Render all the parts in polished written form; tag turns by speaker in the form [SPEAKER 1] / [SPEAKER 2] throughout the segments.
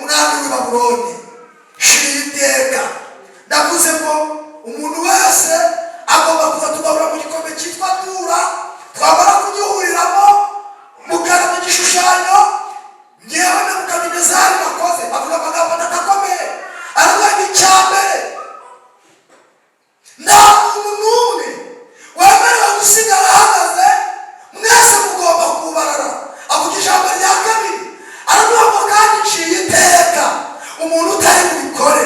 [SPEAKER 1] umwami w'i Babuloni shira iteka. Ndavuze ngo umuntu wese agomba kuza tugahura mu gikombe cyitwa tura, twamara kugihuriramo mukarama igishushanyo ngewe na Nebukadinezari nakoze. Avuga amagambo atatakomeye, aravuga ngo icya mbere, nta muntu n'umwe wemerewe gusigara ahagaze, mwese mugomba kubarara. Avuga ijambo rya kabiri, aravuga ngo kandi nciye iteka umuntu utari bubikore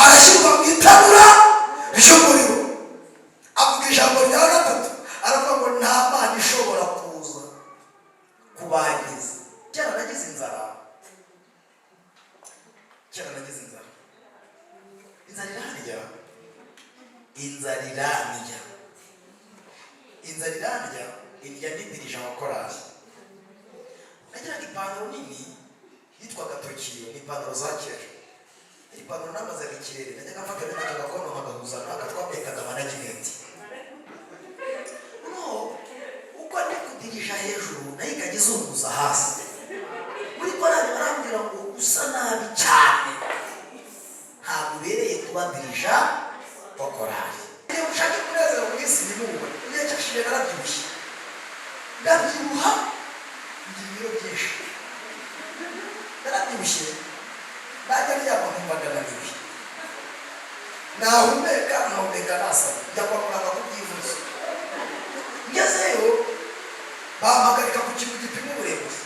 [SPEAKER 1] arashyirwa mu itanura ry'umuriro. Avuga ijambo rya gatatu, aravuga ngo nta mana ishobora kuza kubagiza. Kera nagize inzara, inzara irandya, indya ndidirije amakorari. Nagiraga ipantaro nini yitwaga Tokiyo, ni ipantaro za kera. Ipantaro namazaga ikirere, najyaga mfata n'aka gakono nkagahuza n'aka twamekaga management. Uko ndi kudirija hejuru nayo ikajya izunguza hasi. Muri korari barambwira ngo usa nabi cyane, ntabwo ubereye kuba dirija wa korari. Niba ushaka kunezera mu isi ntimuwe, igihe cyashize narabyibushye, ndabyibuha ngira ibiro byinshi, narabyibushye najya ryama nkumva ndananiwe, nahumeka nasaba, njya kwa muganga kubyivuza. Ngezeyo bampagarika ku kintu gipima uburebure,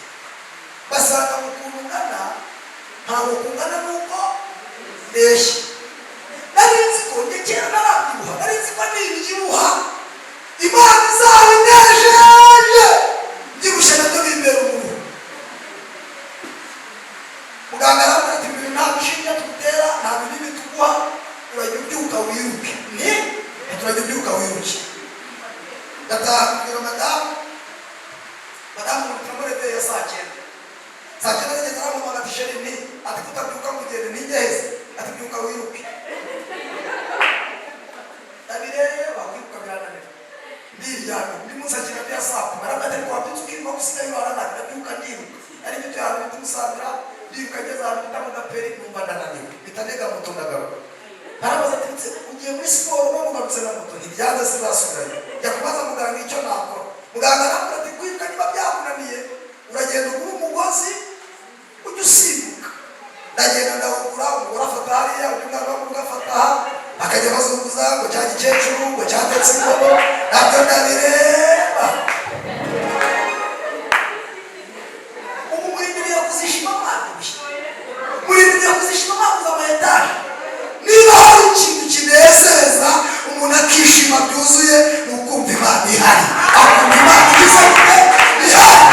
[SPEAKER 1] basanga mu kuntu ungana ntabwo kungana n'uko ndeshya. Nari nzi ko njye kera narabyibuha, nari nzi ko nibyibuha Imana izaba inejeje mbyibushye nabyo bimbera umuntu. Muganga arambwira ati ibintu nta bishinja tugutera, nta binini tuguha, urajya ubyuka wiruke. Turajya ubyuka wiruke. Ndataha kubwira madamu turamureveye ya saa cyenda. Saa cyenda nageze aramuhamagara ati sheri nti, ati kutabyuka mugende ntigeze, ati byuka wiruke. Ndabireba kwiruka birananira, ndiryamye ndi musakira bya saa kumi, arambwira ati wabyutse ukirimo gusigaye warananira, ndabyuka ndiruka. Ari byo cyane bitumusabira, ndiruka ngeze ahantu bita mu Gaperi numva ndananiwe, mpita ntega moto ndagaruka. Arabaza ati ugiye muri siporo none ugarutse na moto, ntibyanze sinasubirayo. Njya kubaza muganga icyo nakora. Muganga arambwira ati kwiruka niba byakunaniye uragenda ugura umugozi ujya usimbuka. Ndagenda ndawugura, umugore afata hariya, undi mwana w'umugore afata aha, akajya bazunguza ngo cya gikecuru ngo cyatetse inkono, nabyo ndabireba. Ubu murindiriye kuzishima mwadushye, murindiriye kuzishima mwaguze ama etaje. Niba hari ikintu kinezeza umuntu akishima byuzuye, ni ukumva Imana ihari, akumva Imana igize gute ihari.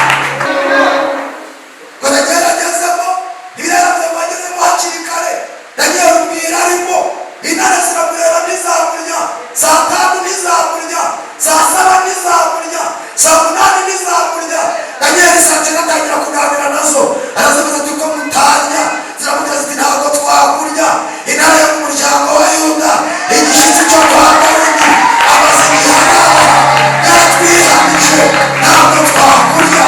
[SPEAKER 1] Ngo nageragezemo ibirarabyo bagezemo hakiri kare, nagiye rubwira arimo intare ziramureba ntizamurya, saa tanu ntizamurya, saa saba ntizamurya, saa munani ntizamurya. Nagiye saa cyenda atangira kuganira nazo, arazibaza ati uko mutarya, ziramubwira ziti ntabwo twakurya. Intare yo mu muryango wa Yuda, igishyitsi cyo kwa Dawidi, amaze igihanara yaratwihanije, ntabwo twakurya.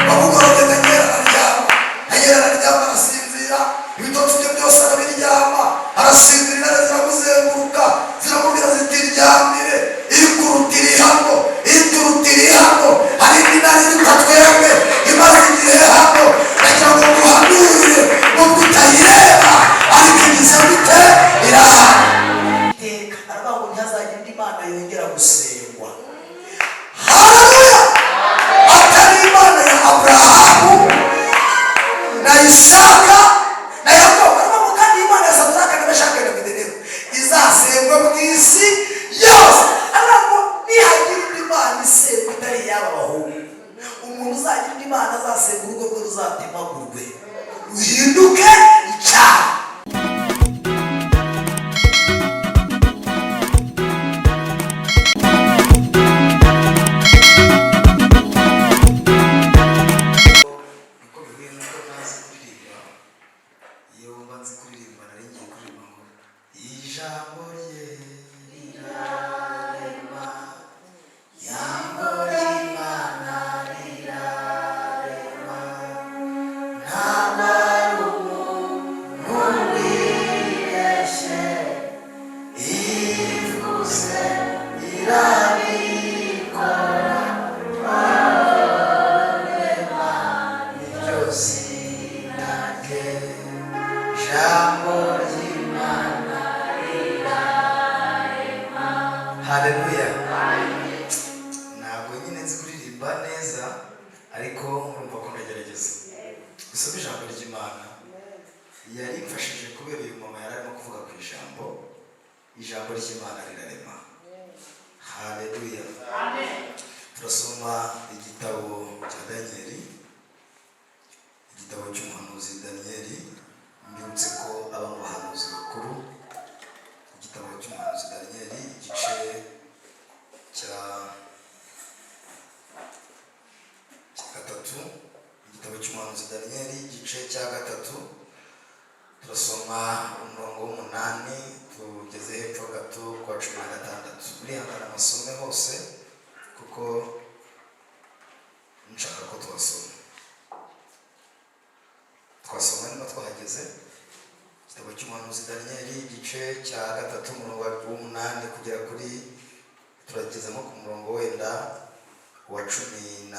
[SPEAKER 1] Bamugorobye Daniel araryama arasinzira, ibitotsi bye byose arabiryama, arasinzira. Intare ziramuzenguruka ziramubwira ziti ryamire, ikuruta iri hano, ituruta iri hano, hari indi ntare iruta twebwe imaze igihe hano. Nagira ngo muhanurire nubwo utayireba, ariko igize gute irahari. Aravuga ngo ntihazagira indi mana yongera gusengwa. Haleluya! Atari Imana ya Aburahamu na Isaka na Yakobo. Aravuga ngo kandi Imana ya Sadaraka na Meshaki na Abedenego izasengwa mu isi yose. Aravuga ngo nihagira indi mana isengwa itari iy'aba bahungu, umuntu uzagira indi mana azasenga urugo rwe ruzatemagurwe, ruhinduke icyaha. jambo ry'Imana rirarema. Haleluya. Ntabwo nyine nzi kuririmba neza ariko urumva ko ndagerageza gusoma ijambo ry'Imana. Yari mfashije kubera uyu mama yari arimo kuvuga ku ijambo ry'Imana rirarema. Haleluya. Turasoma igitabo cya Daniyeli, igitabo cy'umuhanuzi Daniyeli. Mbibutse ko aba mu bahanuzi bakuru. Igitabo cy'umuhanuzi Daniyeli, igice cya gatatu. Igitabo cy'umuhanuzi Daniyeli, igice cya gatatu. Turasoma umurongo w'umunani tugeze hepfo gato kwa 16. Murihangana amasome hose kuko nshaka ko twasoma niba twahageze. Igitabo cy'umuhanuzi Daniyeli, igice cya gatatu, umurongo w'umunani kugera kuri, turagezemo ku murongo wenda wa 13,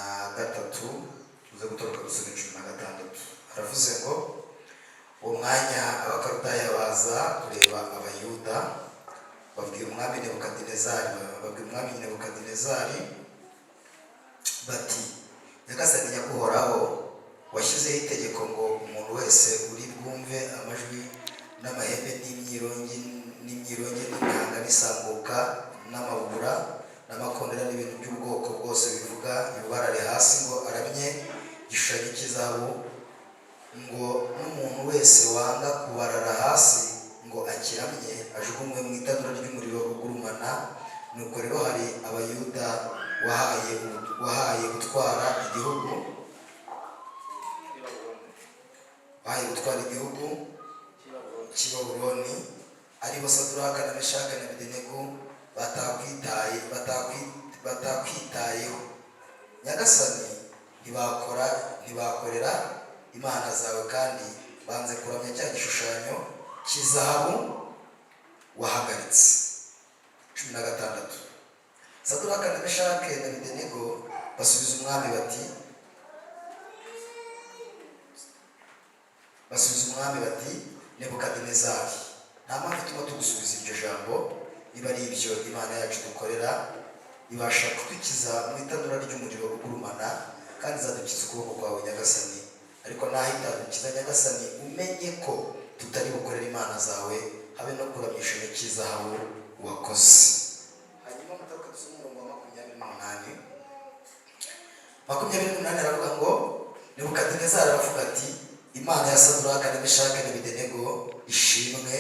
[SPEAKER 1] tuze gutoroka dusome 16. Haravuze ngo uwo mwanya abakarudaya baza kureba abayuda, babwira umwami Nebukadinezari bati, nyagasani nyaguhoraho, washyizeho itegeko ngo umuntu wese uri bwumve amajwi n'amahembe n'imyirongi n'inanga n'isambuka n'amabura n'amakondera n'ibintu by'ubwoko bwose bivuga ibibarare hasi ngo aramye igishushanyo cy'izahabu, ngo n'umuntu wese wanga kubarara hasi ngo akiramye ajugunywe mu itanura ry'umuriro ugurumana. Nuko rero hari abayuda wahaye gutwara igihugu cy'i Babuloni, ari bo Saduraka na Meshaki na Abedenego batakwitayeho. Nyagasani, ntibakorera imana zawe kandi banze kuramya cya gishushanyo cy'izahabu wahagaritse. 16. Saduraka na Meshaki na Abedenego basubiza umwami bati, Nebukadinezari, nta mpamvu ituma tugusubiza iryo jambo. Niba ari ibyo Imana yacu dukorera ibasha kudukiza mu itanura ry'umuriro ugurumana, kandi izadukiza ukuboko kwawe Nyagasani. Ariko naho itadukiza Nyagasani, umenye ko tutari bukorera imana zawe habe no kuramya igishushanyo cy'izahabu wakoze. Hanyuma mutaruka dusoma umurongo wa 28 aravuga ngo Nebukadinezari aravuga ati, Imana ya Saduraka na Meshaki na Abedenego ishimwe,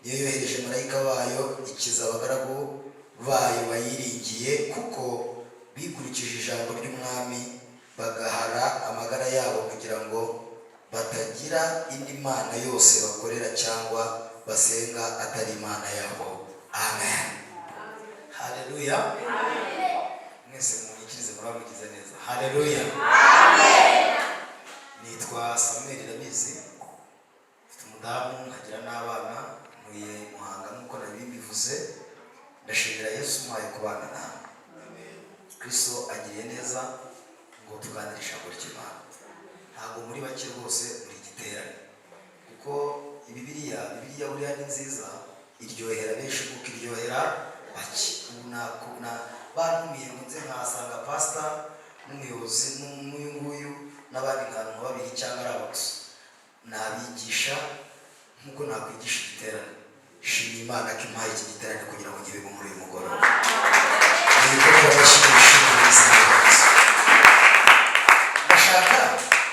[SPEAKER 1] niyo yohereje marayika wayo ikiza abagaragu bayo bayiringiye, kuko bikurikije ijambo ry'umwami bagahara amagara yabo kugira ngo batagira indi mana yose bakorera cyangwa basenga atari imana yabo. Amen. Haleluya. Mwese munyikirize muramugize neza. Haleluya. Nitwa Samuel Irabizi, mfite umudamu nkagira n'abana, muye Muhanga nk'uko nabibivuze. Ndashimira Yesu mwaye kubana nawe. Kristo agiriye neza ngo tuganire ijambo ry'Imana. Ntabwo muri bake rwose muri giterane, kuko Bibiliya buriya ni nziza, iryohera benshi kuko iryohera bake. Bantumiye ngo nze nkahasanga pastor n'umuyobozi n'uyu nguyu n'abandi nkantu babiri cyangwa ari abagusa, nabigisha nk'uko nakwigisha igiterane. Shimira Imana ko impaye iki giterane kugira ngo ngibe muri uyu mugoroba.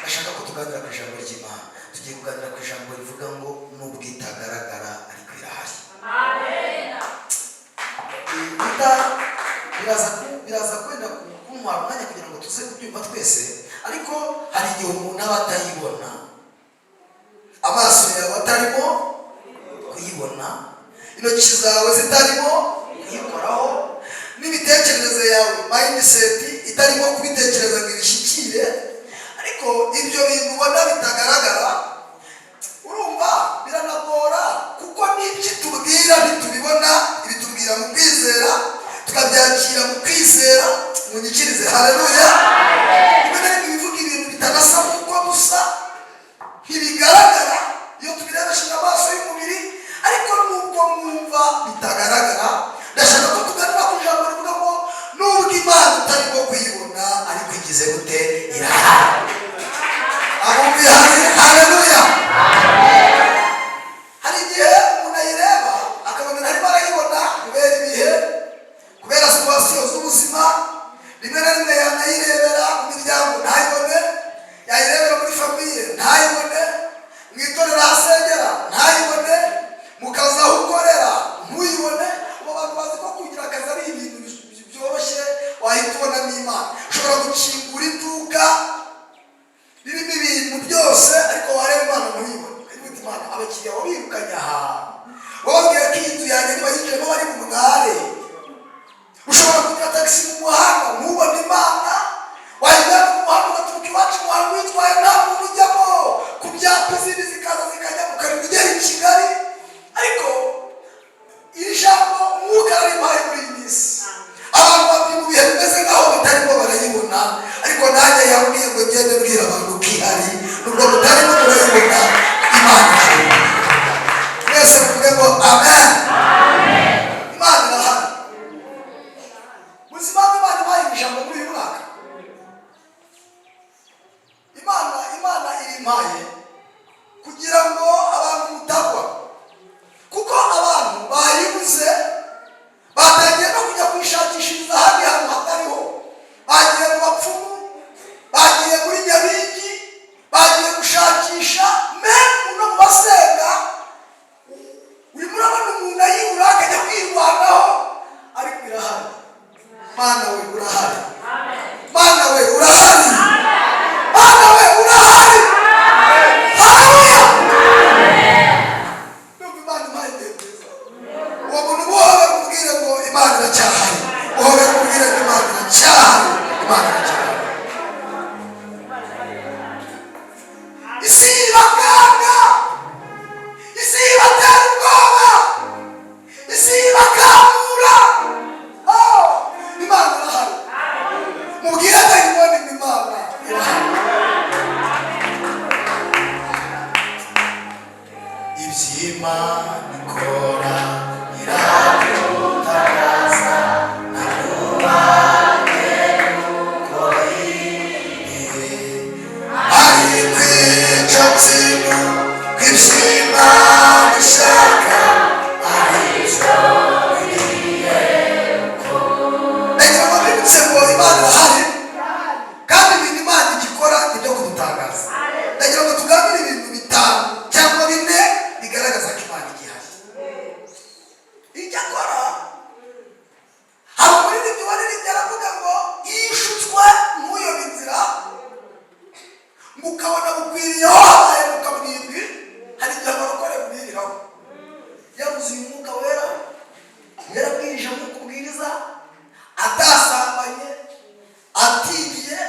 [SPEAKER 1] Ndashaka ko tuganira ku ijambo ry'Imana. Tugiye kuganira ku ijambo rivuga ngo nubwo itagaragara ariko irahari. Biraza kwenda kumara umwanya kugira ngo tuze kubyumva twese, ariko hari igihe umuntu aba atayibona, amaso yawe atarimo kuyibona, intoki zawe zitarimo kuyikoraho, n'imitekerereze yawe mindset itarimo kubitekereza ngo ibishyikire. Ariko ibyo bintu ubona bitagaragara, urumva biranagora, kuko n'ibyo tubwira ntitubibona. Ibitubwira mu kwizera, tukabyakira mu kwizera. Munyikirize. Haleluya. Bivuga ibintu bitanasa nk'uko gusa ntibigaragara igize gute irahari. Abumvihari haleluya. Hari igihe umuntu ayireba akabona ntarimo arayibona kubera ibihe, kubera situwasiyo z'ubuzima. Rimwe na rimwe yanayirebera mu miryango ntayibone, yayirebera muri famiye ntayibone, mu itorero ahasengera ntayibone, mu kazi aho ukorera ntuyibone. Abo bantu bazi ko kugira akazi ari ibintu byoroshye wahita ubona n'Imana. Ushobora gukingura iduka ririmo ibintu byose ariko wareba Imana ntuyibone. Ukavuga Imana, abakiriya wabirukanye aha wababwira ko iyi nzu yanjye niba yinjiyemo bari mu mware. Ushobora kugira tagisi mu muhanda ntubone Imana, wayijyana mu muhanda ugaturuka iwacu umuhanda witwaye nta muntu ujyamo, ku byapa izindi zikaza zikajya mu karindwi ugera i Kigali. Ariko iri jambo umwuka arimpaye muri iyi minsi, abantu babiri mu bihe bimeze nk'aho batarimo barayibona, ariko nanjye yambwiye ngo ngende mbwira abantu ko ihari nubwo mutarimo murayibona. Imana mwese muvuge ngo amen. Imana irahari. Muzima Imana ibaye ijambo muri uyu mwaka. Imana irimpaye kugira ngo abantu mutagwa, kuko abantu bayibuze batangiye no kujya kwishakishiriza ahandi hantu hatariho. Bagiye mu bapfumu, bagiye muri Nyabingi, bagiye gushakisha memu no mu basenga. Urimo urabona umuntu ayibura akajya kwirwanaho, ariko irahari. Mana we urahari. Mana we urahari. Mana we urahari. Haleluya. Numva Imana imayiteza. Uwo muntu muhobe mubwire ngo Imana iracyahari. Muhobe mubwire ngo Imana iracyahari. Imana iracyahari. Isi ibakanga, isi ibatera ubwoba, isi ibakamura. Imana irahari. Mubwire ko ibona Imana irahari. Iby'Imana ikora iradutangaza, ntaruhande nuko iri. Ari kwica kintu kw'iby'Imana ishaka aricyo biriye gukora. Ndagira ngo mbibutse ngo Imana irahari, kandi ibintu Imana igikora ni ibyo kudutangaza. Ndagira ngo tuganire ibintu bitanu cyangwa bine bigaragaza ko Imana igihari. Icyo akora, hari umuririmbyi waririmbye aravuga ngo iyo ushutswe ntuyobe inzira ngo ukabona bukwiriyeho habaye mu kabwibwi, hari igihe abarokore bwiriraho. Yabuze uyu mwuka wera, yarabwirije nk'uko ubwiriza, atasambanye, atigiye,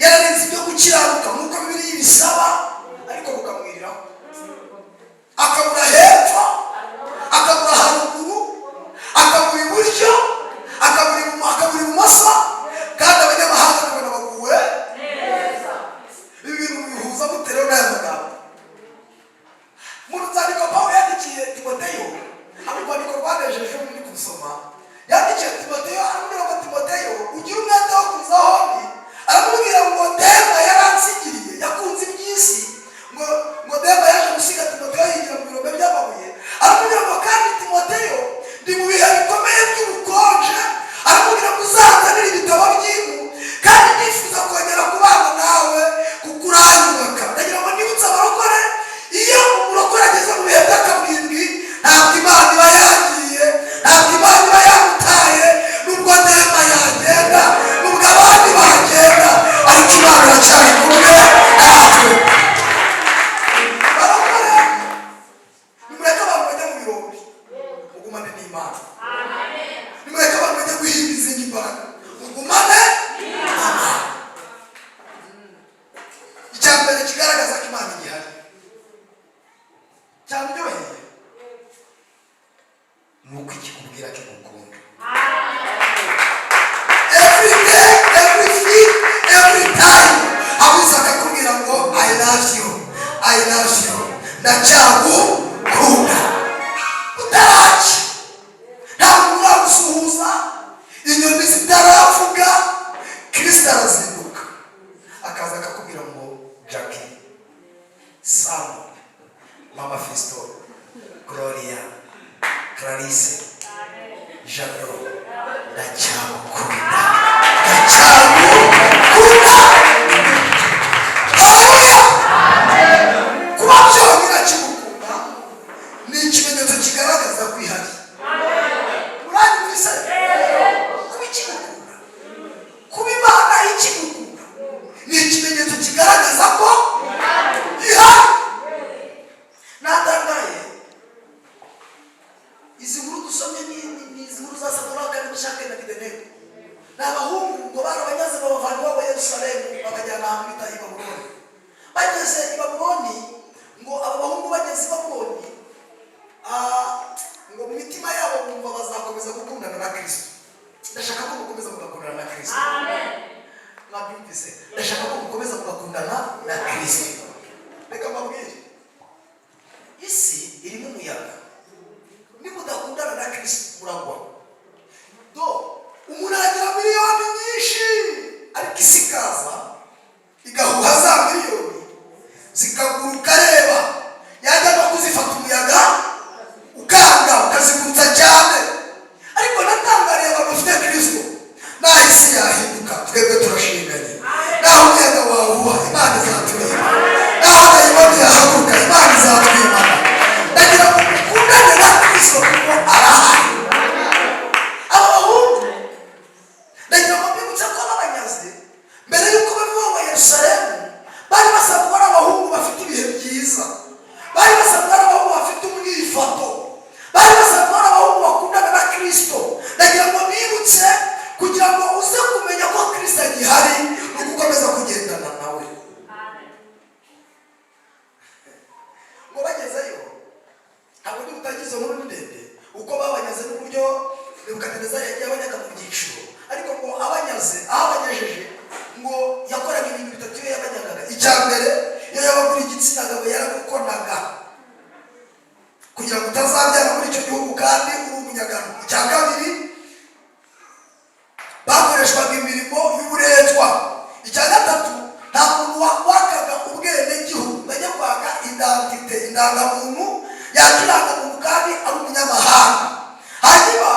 [SPEAKER 1] yararenze ibyo gukiranuka nk'uko Bibiliya ibisaba, ariko bukamwiriraho. Akabura hepfo, akabura haruguru, akabura iburyo, akabura ibumoso, kandi abanyamahanga bakabona baguwe neza. Ibi bintu bihuza muterewe n'aya magambo. Mu rwandiko Pawulo yandikiye Timoteyo, urwandiko rwanejeje muri gusoma, yandikiye Timoteyo aramubwira ngo Timoteyo ugire umwete wo kuza aho ndi. Aramubwira ngo Dema yaransigiriye, yakunze iby'isi, ngo Dema yaje gusiga Timoteyo yigira mu birombe by'amabuye. Aramubwira ngo kandi Timoteyo ndi mu bihe bikomeye by'ubukonje. Aramubwira ngo uzanzanire ibitabo by'impu, kandi nifuza kongera kubana nawe kuko uranyubaka. Ndagira ngo nibutse abarokore, iyo umurokore ageze mu bihe by'akabwibwi ntabwo Imana iba yagiye, ntabwo Imana iba yamutaye. Nubwo Dema yagenda, nubwo abandi bagenda, ariko Imana iracyari kumwe natwe. Barokore, nimureke abantu bajya mu birombe, mugumane n'Imana. Nimureke abantu bajya guhiga izindi imbaraga, mugumane n'Imana. Icya mbere kigaragaza ko Imana igihari, cyaryoheye, ni uko ikikubwira ko igukunda. Every day, every week, every time, abuze akakubwira ngo I love you, I love you, ndacyagukunda. Utaraca, ntabwo uragusuhuza, inyoni zitaravuga, Kristo arazinduka. Mama Fisto, Gloria, Clarisse, Jado, ndacyagukunda. Haleluya! Kuba byonyine akigukunda ni ikimenyetso kigaragaza ko ihari. Uranyumvise? Kuba ikigukunda, kuba Imana ikigukunda ni ikimenyetso kigaragaza ko ihari. Natangaye izi nkuru dusomye ni izi nkuru za Saduraka n'Meshaki na Abedenego. Ni abahungu ngo barabanyaze babavana iwabo i Yerusalemu babajyana ahantu bita i Babuloni. Bageze i Babuloni, ngo aba bahungu bageze i Babuloni, ngo mu mitima yabo bumva bazakomeza gukundana na Kristo. Ndashaka ko mukomeza mugakundana na Kristo. Amen. Mwabyumvise? Ndashaka ko mukomeza mugakundana na Kristo. Reka mbabwire, isi irimo umuyaga. Nimudakundana na Kristo muragwa. Umuntu agira miliyoni nyinshi, ariko isi ikaza igahuha za miliyoni zikaguruka reba, yajya no kuzifata umuyaga ukanga ukazigurutsa cyane. Ariko natangariye abantu bafite Kristo, naho isi yahinduka twebwe turashinganye. Naho umuyaga wahuha Imana izaturinda, naho abayiboni yahaguruka Imana izatwimana. Ndagira ngo mukundane na Kristo kuko arahari. Aba bahungu ndagira ngo mbibutse ko abanyazi mbere y'uko bava mu Yerusalemu bari basabwa ko ari abahungu bafite ibihe byiza, bari basabwa ko ari abahungu bafite umwifato, bari basabwa ko ari abahungu bakundana na Kristo. Ndagira ngo bibutse kugira ngo uze kumenya ko Kristo agihari no gukomeza kugendana nawe. Ngo bagezeyo ntabwo ndi butangize nkuru ndende uko babanyaze n'uburyo Nebukadinezari yagiye abanyaga mu byiciro. Ariko ngo abanyaze aho abanyajeje ngo yakoraga ibintu bitatu iyo yabanyagaga. Icya mbere, iyo yabagura igitsina gabo yaragukonaga kugira ngo utazabyara muri icyo gihugu kandi uri umunyagano. Icya kabiri, bakoreshwaga imirimo y'uburetwa. Icya gatatu, nta muntu wakaga ubwenegihugu, bajya kwaka identite, indangamuntu yakirangamuntu kandi ari umunyamahanga. Hanyuma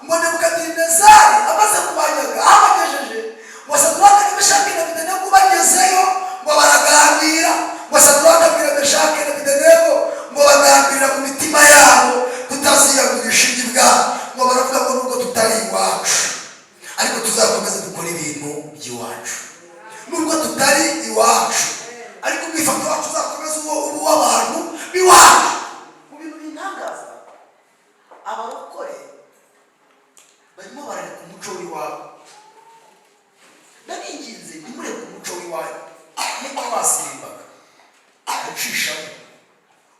[SPEAKER 1] ngo Nebukadinezari amaze kubanyaga abagejeje, ngo Saduraka n'Meshaki na Abedenego bagezeyo ngo baraganira. Ngo Saduraka abwira Meshaki na Abedenego ngo bagambirira mu mitima yabo kutaziyagurisha ibyo bwabo. Ngo baravuga ngo nubwo tutari iwacu ariko tuzakomeza dukora ibintu by'iwacu. Nubwo tutari iwacu ariko umwifato wacu uzakomeza uwo w'abantu b'iwacu. Mu bintu bintangaza, abarokore barimo barareka umuco w'iwabo. Ndabinginze ntimureke umuco w'iwanyu. Niko basimbaga acishamo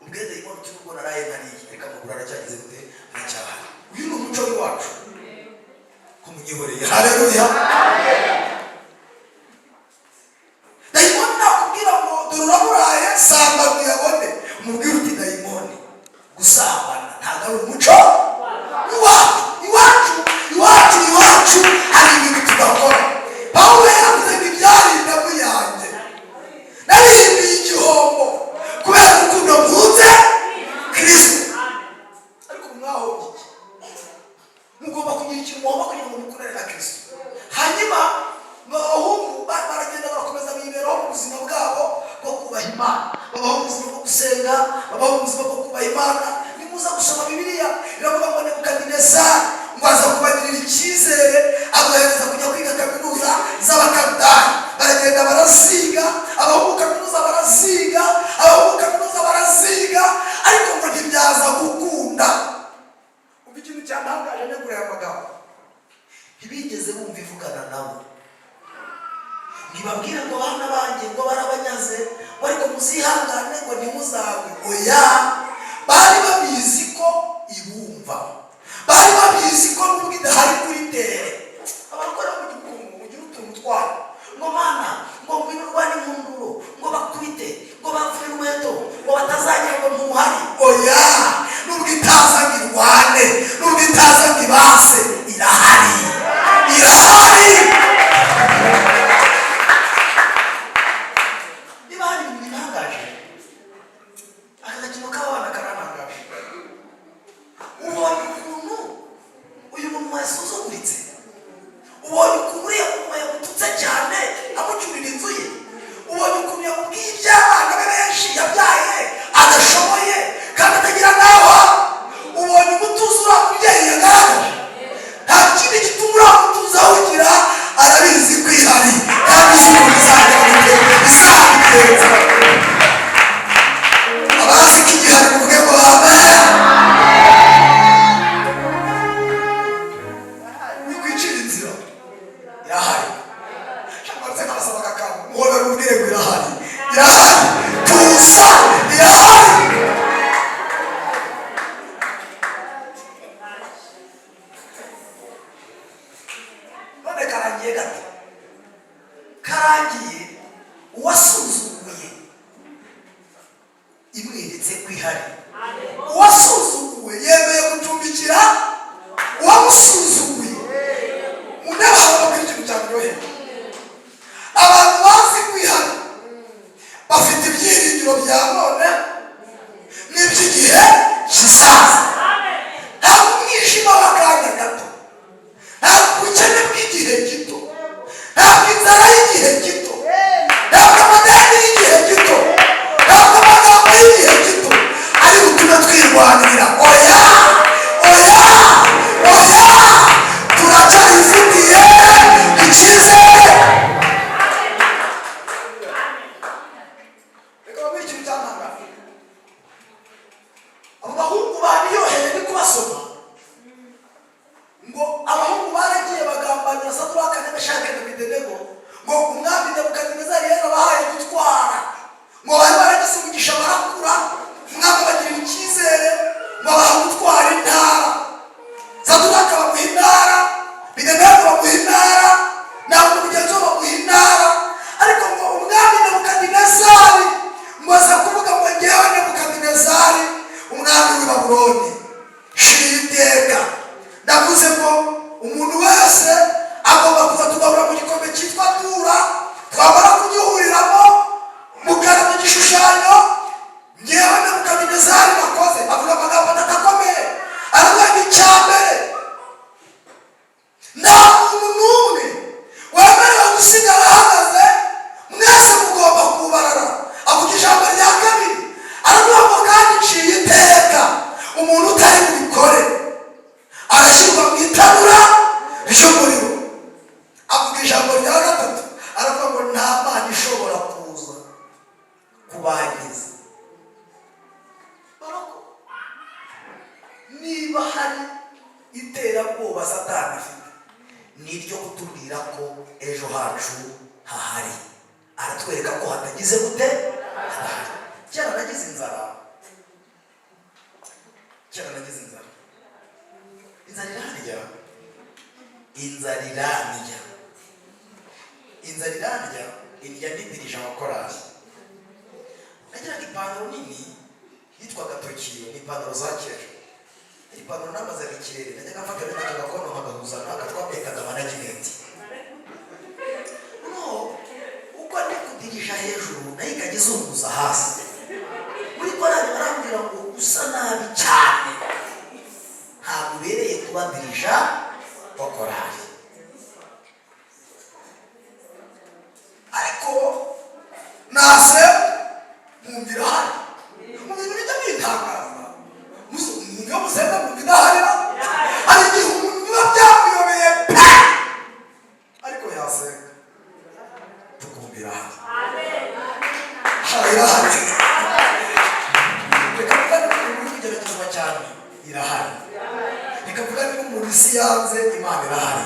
[SPEAKER 1] ubwende y'imana cy'ubwo naraye nariye, reka amaguru aracyageze gute aracyahari. Uyu ni umuco w'iwacu ko munyihoreye. Haleluya! Dayimoni nakubwira ngo dore uraburaye samba uyabone, umubwire uti dayimoni gusambana ntabwo ari umuco w'iwacu. Iwacu hari ibintu tudakora. Pawulo yavuze ngo ibyarinda muyanjye nabihinduye igihombo kubera urukundo mpunze Kristo. Ariko mwahombye iki? Mugomba kugira ikintu muhomba kugira ngo mukundane na Kristo. Hanyuma abahungu baragenda barakomeza biberaho mu buzima bwabo bwo kubaha Imana, babaho mu buzima bwo gusenga, babaho mu buzima bwo kubaha Imana. Nimuza gusoma Bibiliya iravuga ngo Nebukadinezari ngo aza kubagirira icyizere, abohereza kujya kwiga kaminuza z'Abakaludaya. Baragenda baraziga, abahungu kaminuza baraziga, ariko ngo ntibyaza gukunda. Ubu ikintu cyantangaje ni kure y'amagambo, ntibigeze bumva ivugana nabo. Ntibabwire ngo bana banjye ngo barabanyaze ngo ariko muzihangane ngo ntimuzagwe. Oya, bari babizi ko ibumva, bari babizi ko nubwo idahari kuri tere. Abakora mu gikungu mugira utuntu twayo ngo mana ngo ngwino urwane impunduro ngo bakubite ngo bavure inkweto ngo batazagira ngo ntuhari. Oya, nubwo itaza ngo irwane, nubwo itaza ngo ibase, irahari. Niba hari ibintu bitangaje, aka gakino k'abana yiyeretse ko ihari. Uwasuzuguwe yemeye gucumbikira uwamusuzuguye. Munabasha kugira ikintu cyaryohera. Abantu bazi ko ihari bafite ibyiringiro bya none n'iby'igihe kizaza. Nta mwijima w'akanya gato, nta bukene bw'igihe gito, nta inzara y'igihe gito, nta amadeni y'igihe gito, nta amagambo y'igihe gito ari butume twirwanira. Oya oya oya, turacyayifitiye icyizere. Reka babwire ikintu cyatangaje. Abo bahungu baniyoheye ni kubasoma ngo abahungu baragiye bagambanira Saduraka na Meshaki na Abedenego ngo umwami Nebukadinezari yarabahaye gutwara, ngo bari baragize umugisha barakura, umwami bagirira icyizere ngo abaha gutwara intara. Saduraka bamuha intara, Abedenego bamuha intara, nawe mugenzi we bamuha intara. Ariko ngo umwami Nebukadinezari ngo aza kuvuga ngo ngewe Nebukadinezari umwami w'i Babuloni shira iteka, ndavuze ngo umuntu wese agomba kuza tugahura mu gikombe cyitwa tura, twamara kugihuriramo mukarama igishushanyo ngewe Nebukadinezari nakoze. Avuga amagambo atatakomeye, aravuga ngo icya mbere, nta muntu n'umwe wemerewe gusigara ahagaze, mwese mugomba kubarara. Avuga ijambo rya kabiri, aravuga ngo kandi nciye iteka umuntu utari bubikore arashyirwa mu itanura ry'umuriro. Avuga ijambo rya gatatu, aravuga ngo nta mana ishobora kuza kubangiza. Niba hari iterabwoba Satani afite, ni iryo kutubwira ko ejo hacu hahari. Aratwereka ko hatagize gute hahari. Kera nagize inzara, inzara iranjya, indya ndidirije amakorari. Nagiraga ipantaro nini yitwaga Tokiyo, ni ipantaro za kera. Ipantaro namazaga ikirere, najyaga mfata n'aka gakono nkagahuza n'aka twamekaga management. No, uko ndi kudirisha hejuru nayo ikajya izunguza hasi. Muri korari barambwira ngo usa nabi cyane, ntabwo ubereye kubadirisha wa korari. Ariko nase mwumvira hari mu bintu bijya bintangaza, mwumva musenda mwumvira hari igihe umuntu biba byamuyobeye pe, ariko yasenga tukumvira hari. Reka mvuga ko umuntu kugeragezwa cyane irahari. Reka mvuga ko umuntu isi yanze Imana irahari.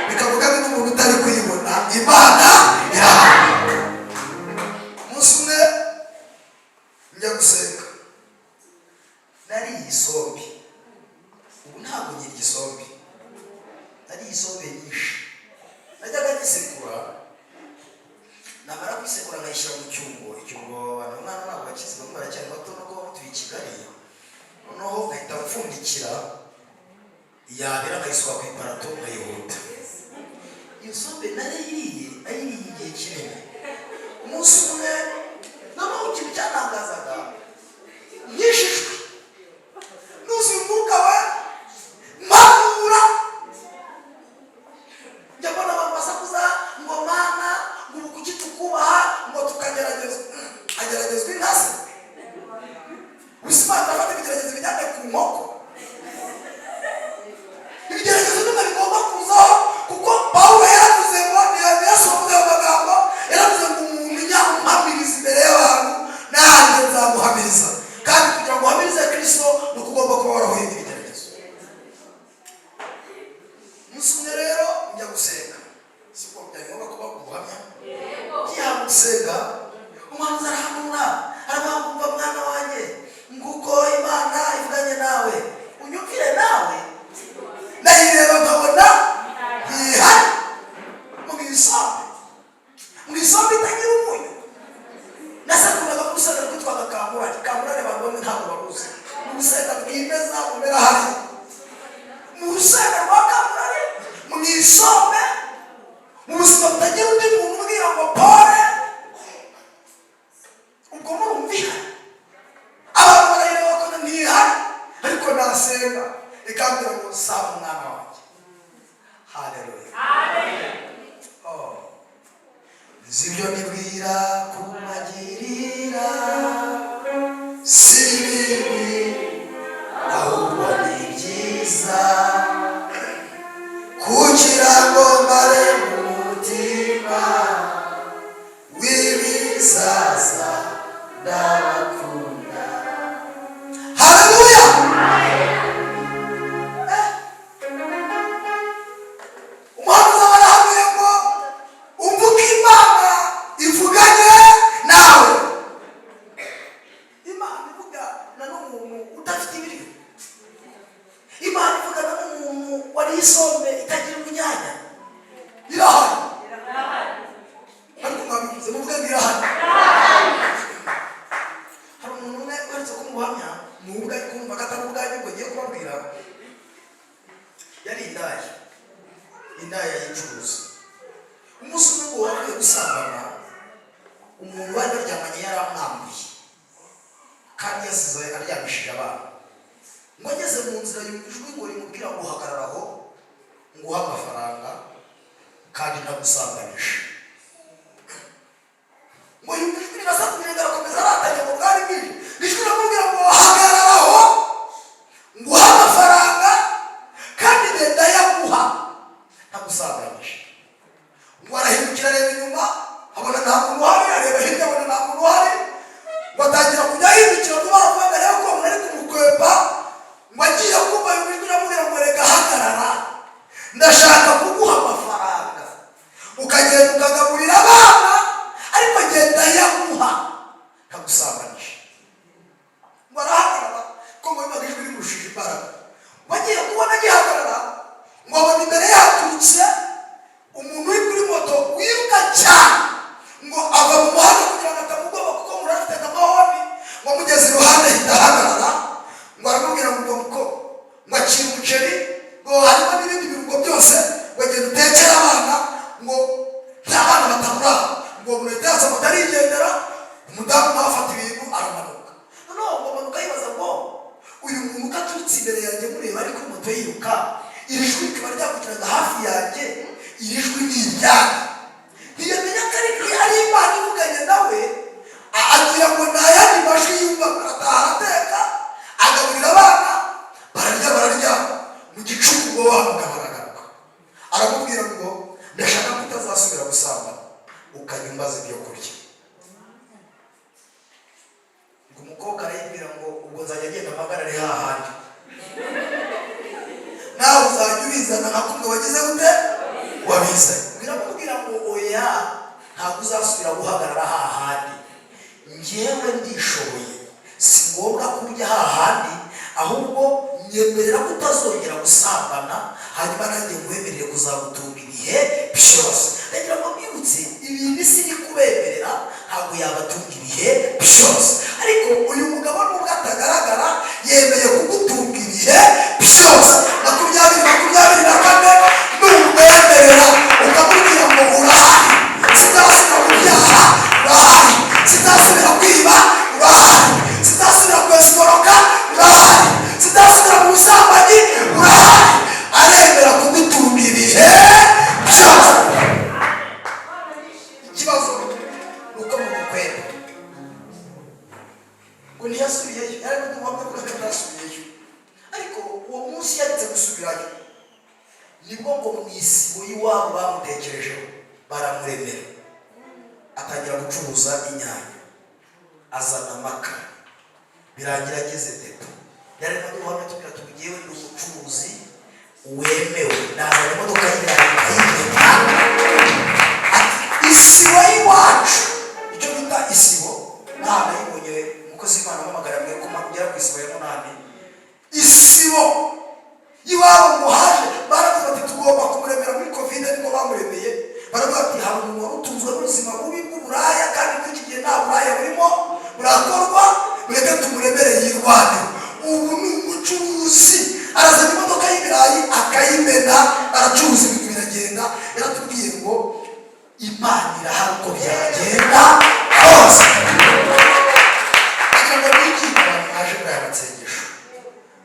[SPEAKER 1] Reka mvuga ko umuntu utari kuyibona Imana irahari. Umunsi umwe njya gusenga, nariye isombe. Ubu ntabwo nkirya isombe, nariye isombe nyinshi. Najyaga nyisekura, namara kwisekura nkayishyira mu cyungo. Icyungo abantu umwana ntabwo bakizi, bamwe baracyari bato nuko tuye i Kigali. Noneho nkahita mfundikira, yabera nkayisuka ku iparato nkayihuta. Iyo sombe narayiriye igihe kinini. Umunsi umwe noneho ikintu cyantangazaga, nyishijwe nuzuye umwuka we mpanura. Njya mbona abantu basakuza ngo Mana ngo ubu kuki tukubaha ngo tukageragezwa intasi. Ubuzima ndafata ibigeragezo bijyanye ku nkoko. Ibigeragezo nibwo bigomba kuzaho, kuko Pawulo yaravuze ngo yasohoze ayo magambo, yaravuze ngo umuntu nyamuhamiriza imbere y'abantu nanjye nzamuhamiriza. Kandi kugira ngo uhamirize Kristo ni uko ugomba kuba warahuye n'ibigeragezo. Umunsi umwe rero njya gusenga, siko byari ngombwa kuba guhamya. Ngiye gusenga, umuhanuzi arahanura, aravuga ngo mwana wanjye, nguko Imana ivuganye nawe ntabwo baruzi. Mu rusenda rwimeza umera hari, mu rusenda rwa Kamurari, mu Isombe, mu buzima butagira undi muntu ubwira ngo pole. Ubwo murumvira abantu barayireba ko ntihari, ariko nasenga ikambwira ngo saba umwana wanjye. Haleluya, amen. Zibyo nibwira kumagirira si bibi ahubwo ni byiza, kugira ngo mbare mu mutima w'ibizaza ndabakunda. Haleluya, umuhanuzi arahamya ngo umvuka Imana ivuganye nawe. Imana ivugana n'umuntu udafite ibiryo, Imana ivugana n'umuntu wari Isombe itagira umunyanya. Irahari, ariko mwabivuze muvuge ngo irahari. Hari umuntu umwe uretse ko umuhamya ni ubwo ari kumva ko atari ubwanjye ngo ngiye kubabwira. Yari indaya yicuruza. Umunsi umwe ngo wavuye gusambana, umuntu bari baryamanye yaramwambuye kandi yasize aryamishije abana. Ngo ageze mu nzira yumva ijwi ngo rimubwira ngo hagarara aho nguha amafaranga kandi ntagusambanishe. Ngo yumva ijwi rirasa kumurengera, arakomeza aratanya ngo bwari bwije. Ijwi riramubwira ngo hagarara aho nguha amafaranga kandi ngenda yaguha ntagusambanishe. Ngo arahindukira areba inyuma abona nta muntu uhari, areba hirya abona nta muntu uhari. Ngo atangira kujya ahindukira vuba vuba ngo arebe ko umuntu ari kumukwepa. Ngo agiye kumva yumva ijwi riramubwira ngo reka hagarara, ndashaka kuguha amafaranga ukagenda ukagaburira abana ariko ngenda yaguha ntagusambanishe. Ngo arahagarara ko ngo yumvaga ijwi rimurushije imbaraga. Ngo agiye kubona agihagarara, ngo abona imbere yaturutse umuntu uri kuri moto wiruka cyane, ngo ava mu muhanda kugira ngo atamugoba kuko muri afite amahoni. Ngo amugeze iruhande ahita ahagarara, ngo aramubwira ngo ngo akira umuceri, ngo harimo n'ibindi birungo byose, ngo agenda utekere abana, ngo nta bana batabura. Ngo umuntu yatse moto arigendera, umudamu nawe afata ibintu aramanuka. Noneho ngo amanuka yibaza ngo uyu muntu uko aturutse imbere yanjye mureba ari kuri moto yiruka, iri jwi rikaba ryavugiraga hafi yanjye, iri jwi ni iryanjye. Ntiyamenya ko ari Imana ivuganye nawe, agira ngo nta yandi majwi yumva. Arataha arateka agaburira abana, bararya mu gicuku. Ngo wa mugabo aragaruka aramubwira ngo ndashaka ko utazasubira gusambana ukajya umbaza ibyo kurya. Ngo umukobwa arayibwira ngo ubwo nzajya agenda amagarare hahandi, nawe uzajya ubizana nka kumwe wagize gute wabizanye. Biramubwira ngo oya, ntabwo uzasubira guhagarara hahandi, njyewe ndishoboye, si ngombwa kurya hahandi, ahubwo nyemerera ko utazongera gusambana, hanyuma nanjye nkwemerere kuzagutunga ibihe byose. Ndagira ngo mwibutse ibintu isi iri kubemerera ntabwo yabatunga ibihe byose, ariko uyu mugabo nubwo atagaragara yemeye kugutunga ibihe byose. 2024 numwemerera ukamubwira ngo urahari, sinzasubira mu byaha, urahari, sinzasubira kwiba, urahari, sinzasubira kwesiboroka, urahari, sinzasubira mu busambanyi, urahari. Aremera kugutunga ibihe byose. Ikibazo ni uko mumukwenda ngo ntiyasubiyeyo, yari kuduhamya ko ntiyasubiyeyo, ariko uwo munsi yaretse gusubirayo nibwo ngo mu isibo y'iwabo bamutekerejeho, baramuremera, atangira gucuruza inyanya, azana amakara, birangira ageze depo. Yari kuduhamya tubwira tugiyewe ni umucuruzi wemewe, nazana imodoka y'ibirahita isibo y'iwacu. Icyo bita isibo ntabwo yibonye umukozi w'Imana amamagara mwe kumagera ku isibo ya munani. Isibo y'iwabo ngo haje baravuga bati tugomba kumuremera muri covid, niko bamuremeye. Baravuga ati hari umuntu wari utunzwe n'ubuzima bubi bw'uburaya, kandi muri iki gihe nta buraya burimo burakorwa, mureke tumuremere yirwane. Ubu ni umucuruzi, arazana imodoka y'ibirayi akayimena, aracuruza ibintu biragenda. Yaratubwiye ngo Imana irahari uko byagenda hose. Ndagira ngo niginga abantu mwaje muri aya masengesho,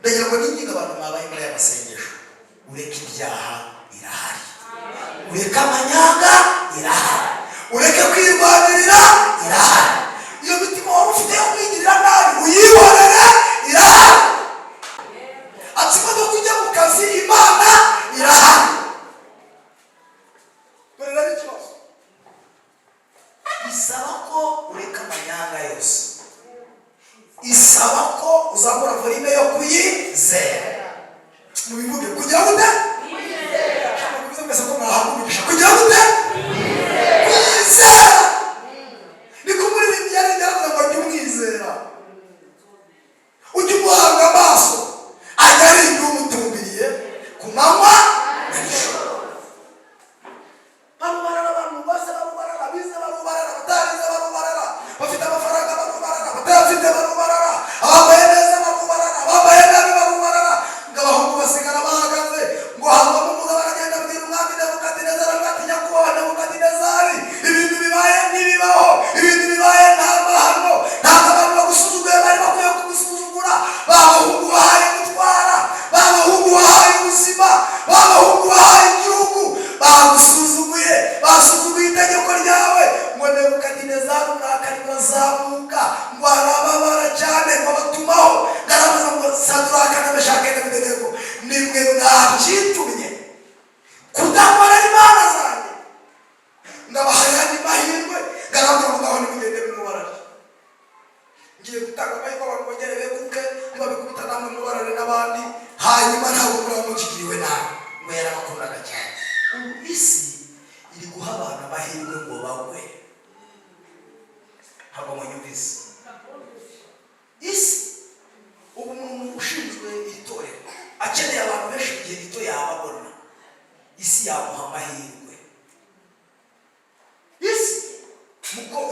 [SPEAKER 1] ndagira ngo niginga abantu mwabaye muri aya masengesho, ureke ibyaha irahari, ureke amanyanga irahari, ureke kwirwanirira irahari. Iyo mitima wari ufite yo kwigirira nabi uyibonere irahari. Ati imodoka ujya mu kazi Imana irahari. Dore rero ikibazo, isaba ko ureka amanyanga yose, isaba ko uzakora volume yo kuyizera. Mubivuge kugira gute? Mwese ko mwahagurisha kugira gute? Kuyizera. Niko muri byari byaravuga ngo jya umwizera, ujye umuhanga amaso, ajya arinda umutumbiriye ku manywa na nijoro. Barubarara abantu bose, barubarara abize, barubarara abatarize, barubarara bafite amafaranga, barubarara abatayafite, barubarara abambaye neza, barubarara abambaye nabi, barubarara. Ngo abahungu basigara bahagaze, ngo havamo umugabo aragenda abwira umwami Nebukadinezari ati nyakubahwa Nebukadinezari, ibintu bibaye ntibibaho, ibintu bibaye nta mahano, ntabwo abantu bagusuzuguye bari bakwiye kugusuzugura. Babahungu bahaye gutwara, babahungu bahaye ubuzima, babahungu bahaye igihugu, bagusuzuguye, basuzuguye itegeko ryawe. Ngo Nebukadinezari uburakari burazamuka, ngo arababara cyane, ngo batumaho garabaza ngo Saduraka na Meshaki na Abedenego, nimwe mwabyitumye kudakora imana zanjye, ndabahaye andi mahirwe. Garabaza ngo ngaho nimugende mubarare, ngiye gutanga amahirwe abantu bongere beguke, ntibabikubita namwe mubarare n'abandi, hanyuma ntabwo muramukigiriwe nabi. Ngo yarabakundaga cyane. Ubu isi iri guha abantu amahirwe ngo bagwe. Ntabwo munyumvise? Isi ubu umuntu ushinzwe itorero akeneye abantu benshi igihe gito yababona, isi yamuha amahirwe.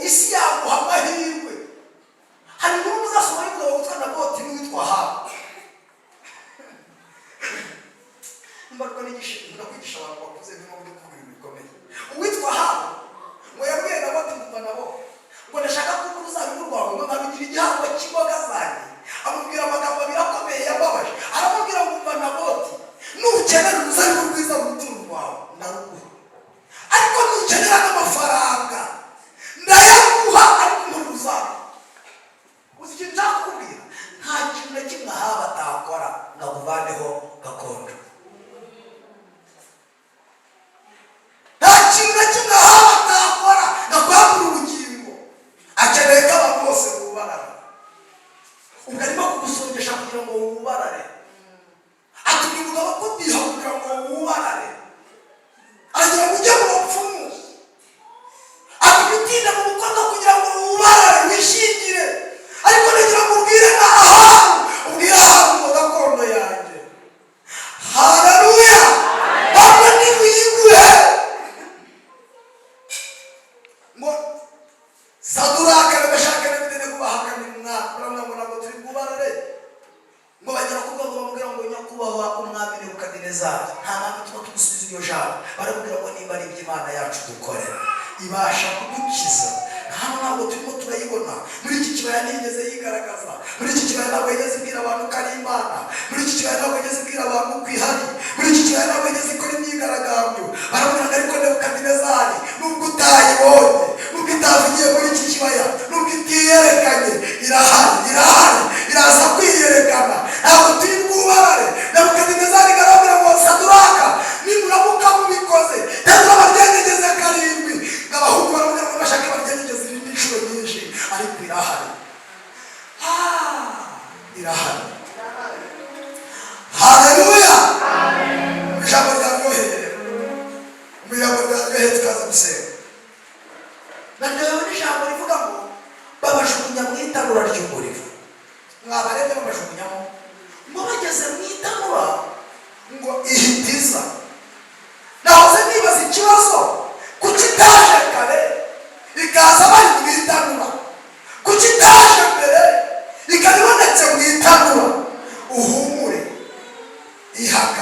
[SPEAKER 1] Isi yamuha amahirwe. Hari umuntu uzasoma y'umugabo witwa Naboti n'uwitwa Ahabu. Mbarwa ndakwigisha abantu bakuze niba muri kuvuga ibintu bikomeye. Uwitwa Ahabu ngo yabwiye Naboti ngo nabo ngo ndashaka ko uruzabibu rwawe ngo nkabigira igihango cy'imboga zanjye. Amubwira amagambo abiri akomeye yababaje. Aramubwira ngo umva Naboti, nukenera uruzabibu rwiza mu rutugu rwawe ndaruguha, ariko nukenera n'amafaranga ndayaguha, ariko nturuzabibu. Uzi ikintu nshaka kukubwira? Nta kintu na kimwe Ahabu atakora ngo akuvaneho gakondo. Nta kintu na kimwe Ahabu atakora ngo akwambure ubugingo. Akeneye ko abantu bose bubarara. Ubwo arimo kugusongesha kugira ngo wubarare. Atuma umugabo akudiha kugira ngo wubarare. Agira ngo ujye mu bapfumu. Atuma utinda mu bukondo kugira ngo wubarare, wishingire. Ariko nagira ngo ubwire na Ahabu, ubwire Ahabu ngo gakondo yanjye. Haleluya! Bamwe nimuyigure. Ngo Saduraka na Meshaki na Abedenego bahakanira umwami, baramubona ngo turi bwubarare. Ngo bagera ku rwego bamubwira ngo nyakubahwa umwami Nebukadinezari, nta mpamvu ituma tugusubiza iryo jambo. Baramubwira ngo nimba ari iby'Imana yacu dukorera ibasha kudukiza, hano ntabwo turimo turayibona. Muri iki kibaya ntiyigeze yigaragaza, muri iki kibaya ntabwo yigeze ibwira abantu ko ari Imana, muri iki kibaya ntabwo yigeze ibwira abantu ko ihari, muri iki kibaya ntabwo yigeze ikora imyigaragambyo. Baramubwira ngo ariko Nebukadinezari, nubwo utayibonye, nubwo itavugiye muri iki kibaya, nubwo itiyerekanye, irahari, iraza kwiyerekana. Ntabwo turi bwubarare. Nebukadinezari arababwira ngo Saduraka, nimuramuka mubikoze Petero baryegegeze karindwi. Abahungu baramubwira ngo Meshaki baryegegeze irindi inshuro nyinshi, ariko irahari. Irahari. Haleluya! Ijambo ryaryoheye, ijambo ryaryoheye tukaza gusenga. Naryohewe n'ijambo rivuga ngo babajugunya mu itanura ry'umuriro. Mwabarebye babajugunyamo, ngo bageze mu itanura ngo ihitiza. Nahoze nibaza ikibazo, kuki itaje kare ikaza bari mu itanura? Kuki itaje mbere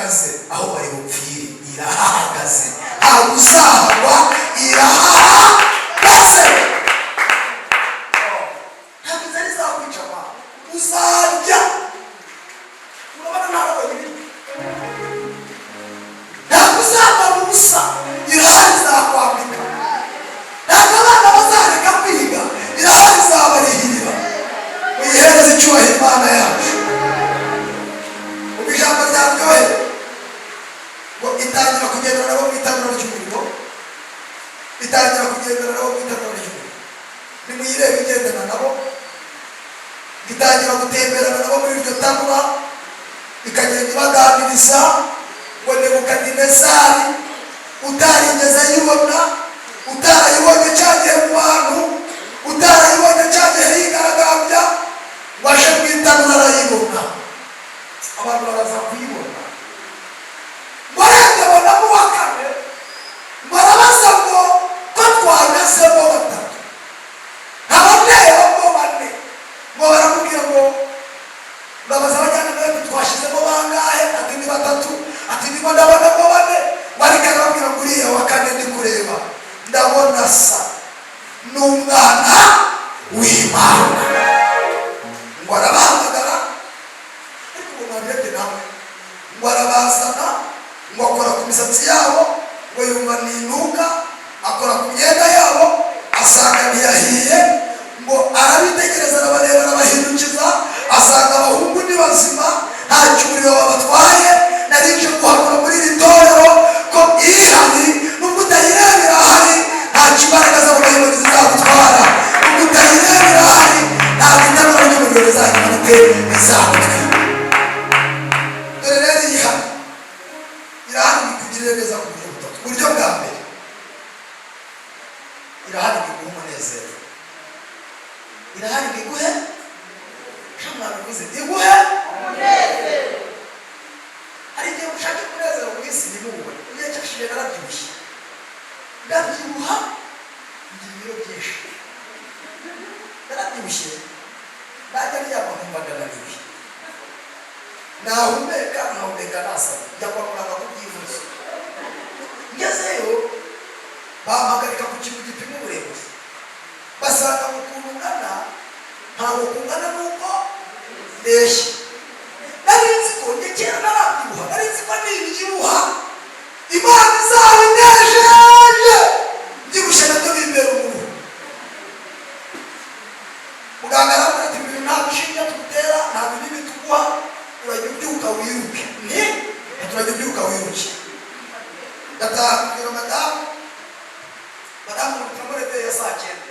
[SPEAKER 1] irahagaze, aho bari bupfire irahagaze, ntabwo uzahagwa irahagaze. Ntabwo inzara izakwica abantu, uzarya. Urabona ntabwo babiri, ntabwo uzambara ubusa, irahari izakwambika. Ntabwo abana bazareka kwiga, irahari izabarihirira. Muyihereze icyubahiro Imana yacu. Ijambo ryaryohe ngo itangira kugendana nabo mu itanura ry'umuriro, itangira kugendana nabo mu itanura ry'umuriro. Nimuyirebe igendana nabo, itangira gutemberana nabo muri iryo tanura, ikagenda ibaganiriza ngo Nebukadinezari utarigeze ayibona, utarayibonye cyagiye mu bantu, utarayibonye cyagiye yigaragambya, waje mu itanura arayibona. Abantu baraza kuyibona, barabona mu wa kane, barabaza ngo ko twanyazemo batatu, ababyeyi bo bane, ngo baramubwira ngo babaza abajyana nawe twashizemo bangahe? Ati ni batatu. Ati ndimo ndabona mo bane. Bareka arababwira ngo uriya wa kane ndi kureba ndabona sa n'umwana w'Imana. Ngo arabahamagara, ngo arabazana, ngo akora ku misatsi yabo, ngo yumva n'intuka, akora ku myenda yabo, asanga ntiyahiye, ngo arabitegereza arabareba, arabahindukiza, asanga abahungu ni bazima, nta cyumuriro babatwaye. Narije guhanura muri iri torero ko ihari, nubwo utayirebera ahari, nta kimbaraga z'abadayimoni zizagutwara. Nubwo utayirebera ahari, nta gitanura ry'umuriro bizagimanike bizagutwara. Irahari bikugirire neza ku buryo butatu. Uburyo bwa mbere, irahari biguha umunezero. Irahari biguhe shamwa bivuze iguhe umunezero. Hari igihe ushaka umunezero mu isi ntimuwe, igihe cyashije narabyibushye, ndabyibuha ngira ibiro byinshi, narabyibushye, najya ndyama nkumva ndananiwe, nahumeka nasaba, njya kwa muganga kubyivuza. Ngezeyo bampagarika ku kintu gipima uburebure, basanga ukuntu ungana ntabwo kungana n'uko ndeshya. Nari nzi ko njye kera narabyibuha, nari nzi ko nibyibuha Imana izabinejeje, mbyibushye nabyo bimbera umuntu. Muganga arambwira ati ibintu nta bishinja tugutera, nta binini tuguha, urajya ubyuka wiruke. Turajya ubyuka wiruke. Ndataha kubwira madamu turamureveye ya saa cyenda.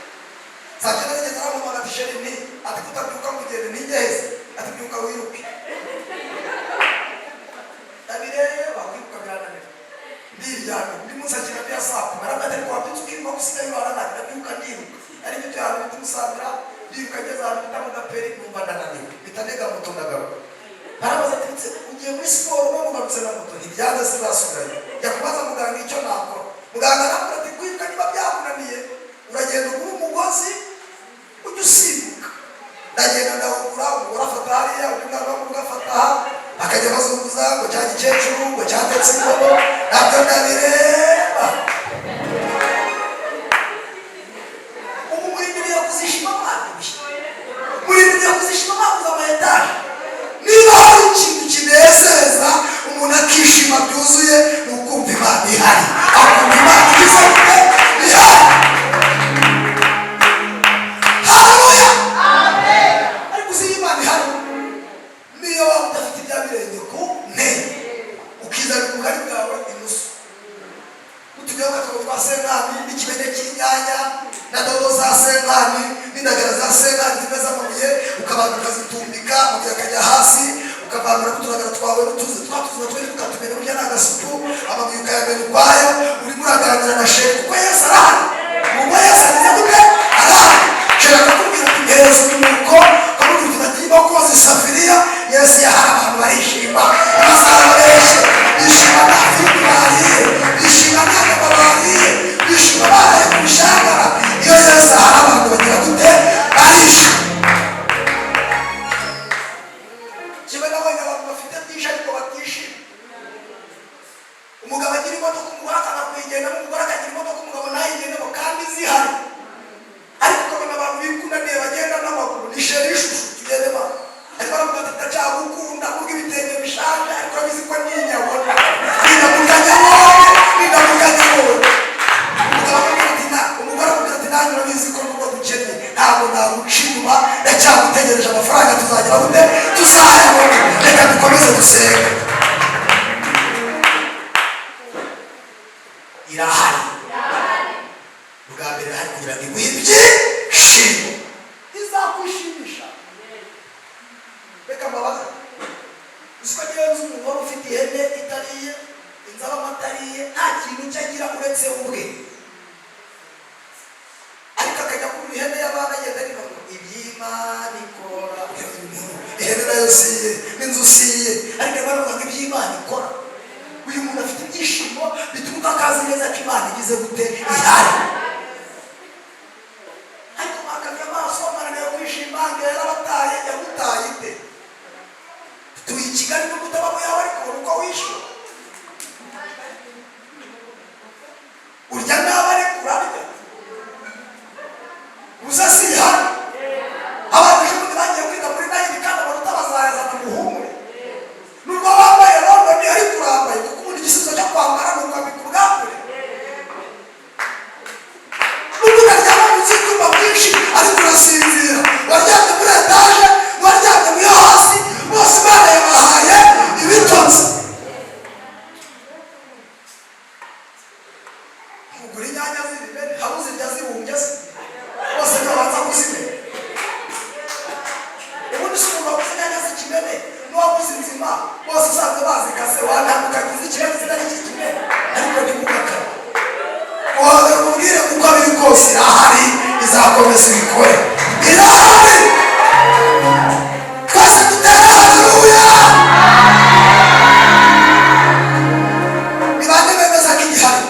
[SPEAKER 1] Saa cyenda nigeze aramuhamagara ati sheri nti, ati kutabyuka mugende ntigeze, ati byuka wiruke. Ndabireba kwiruka birananira, ndiryamye ndi musakira bya saa kumi, arambwira ati wabyutse ukiruka gusigaye warananiwe. Ndabyuka ndiruka, ari byo byaro bita Musambira, ndiruka ngeze ahantu bita mu Gaperi, numva ndananiwe, mpita ntega moto ndagaruka. Arabaza ati ugiye muri siporo bamugarutse na moto, ntibyanze sinasubirayo. Njya kubaza muganga icyo nakora. Muganga arambwira ati kwiruka niba byakunaniye uragenda ugura umugozi ujya usimbuka. Ndagenda ndawugura, umugore afata hariya, undi mwana w'amaguru agafata aha, akajya bazunguza ngo cya gikecuru ngo cyatetse inkono, nabyo ndabireba. Ubu murindiriye kuzishima mwanduye, murindiriye kuzishima mwaguze ama etaje. Niba hari ikintu kinezeza umuntu akishima byuzuye, ni ukumva Imana ihari, akumva Imana igize gute ihari. Haleluya, amen. Ariko uzi Imana ihari, niyo waba udafite ibya birenge ku ntebe, ukizana ubugari bwawe inusu, utunyobwa twawe twa senkani, n'ikimenye cy'inyanya na dodo za senkani, n'indagara za senkani zimeze amabuye, ukabanza ukazitumbika, amabuye akajya hasi, ukavanura kuturagara twawe n'utuzi twatuzina twari tukatumenya burya ni agasuku, amabuye ukayamena ukwayo, urimo uraganira na sheri kuko Yesu arahari. Ubwo Yesu ameze gute? Arahari. Sheri akakubwira ati mpereza umunuko, ukamubwira ati niba koza isafuriya, Yesu yahari, abantu barishima, amasaha bareshye, bishima nta filimi bariye, bishima nta nyama bariye, bishima baraye ku bishangara. Iyo Yesu ahari abantu bagira gute? Barishima. Kimwe n'abandi abantu bafite byinshi ariko batishima. umugabo agira imodoka umugore akanga kuyigendamo, umugore akagira imodoka umugabo nayigendamo kandi zihari. Ariko ukabona abantu bikunaniye bagenda n'amaguru, ni sheri ishusho tugendemo. Ariko baravuga ati ndacagukunda kuko ibitenge bishaje, ariko abizi ko ninyabona ndamukanya wowe. Umugore avuga ati nanjye urabizi ko nubwo dukennye ntabwo naguca inyuma, ndacyagutegereje amafaranga tuzagera gute tuzayabona, reka dukomeze dusenge. Irahari bwa mbere hari kugira ngo iguhe ibyishimo, izakwishimisha. Reka mbabaza, uziko ngenzi umuntu wari ufite ihene itariye, inzabamo atariye, nta kintu cyo agira uretse ubwe, ariko akajya kuri ihene y'abana agenda ariko ngo iby'Imana ikora, ihene nayo siye n'inzu siye, ariko baravuga ngo iby'Imana ikora. Uyu muntu afite ibyishimo bituma akazi neza ko Imana igize gute ihari. Ariko mwakabya amaso amaraniye kwishima ngo yarabataye, yagutaye ite? Tuyi Kigali no kutabamo yawe ariko uko wishyura urya nawe ariko urarya uza si ihari. Abantu ejobundi bagiye kwiga muri nayini kandi amanota bazayazana muhumure. Nubwo wambaye London ariko urambaye kuko ubundi igisubizo cyo kwambara ni ukwambika ubwambure. Nubwo ukaryama munsi y'ibyumba byinshi ariko urasinzira, waryamye muri etaje, waryamye mu yo hasi, bose Imana yabahaye ibitotsi. Ugura inyanya z'ibimene, hari uzirya zibumbye se, bose ntibabanza kuzimena. Ubundi si umuntu waguze inyanya z'ikimene n'uwaguze inzima, bose usanzwe bazikase, wantambuka agize ikimene zitari ikimene, ariko ntimugakara. Uhagarara umubwire kuko biri kose irahari, izakomeza ibikore. Irahari! Twese dutere haleluya! Ni bande bemeza ko igihari?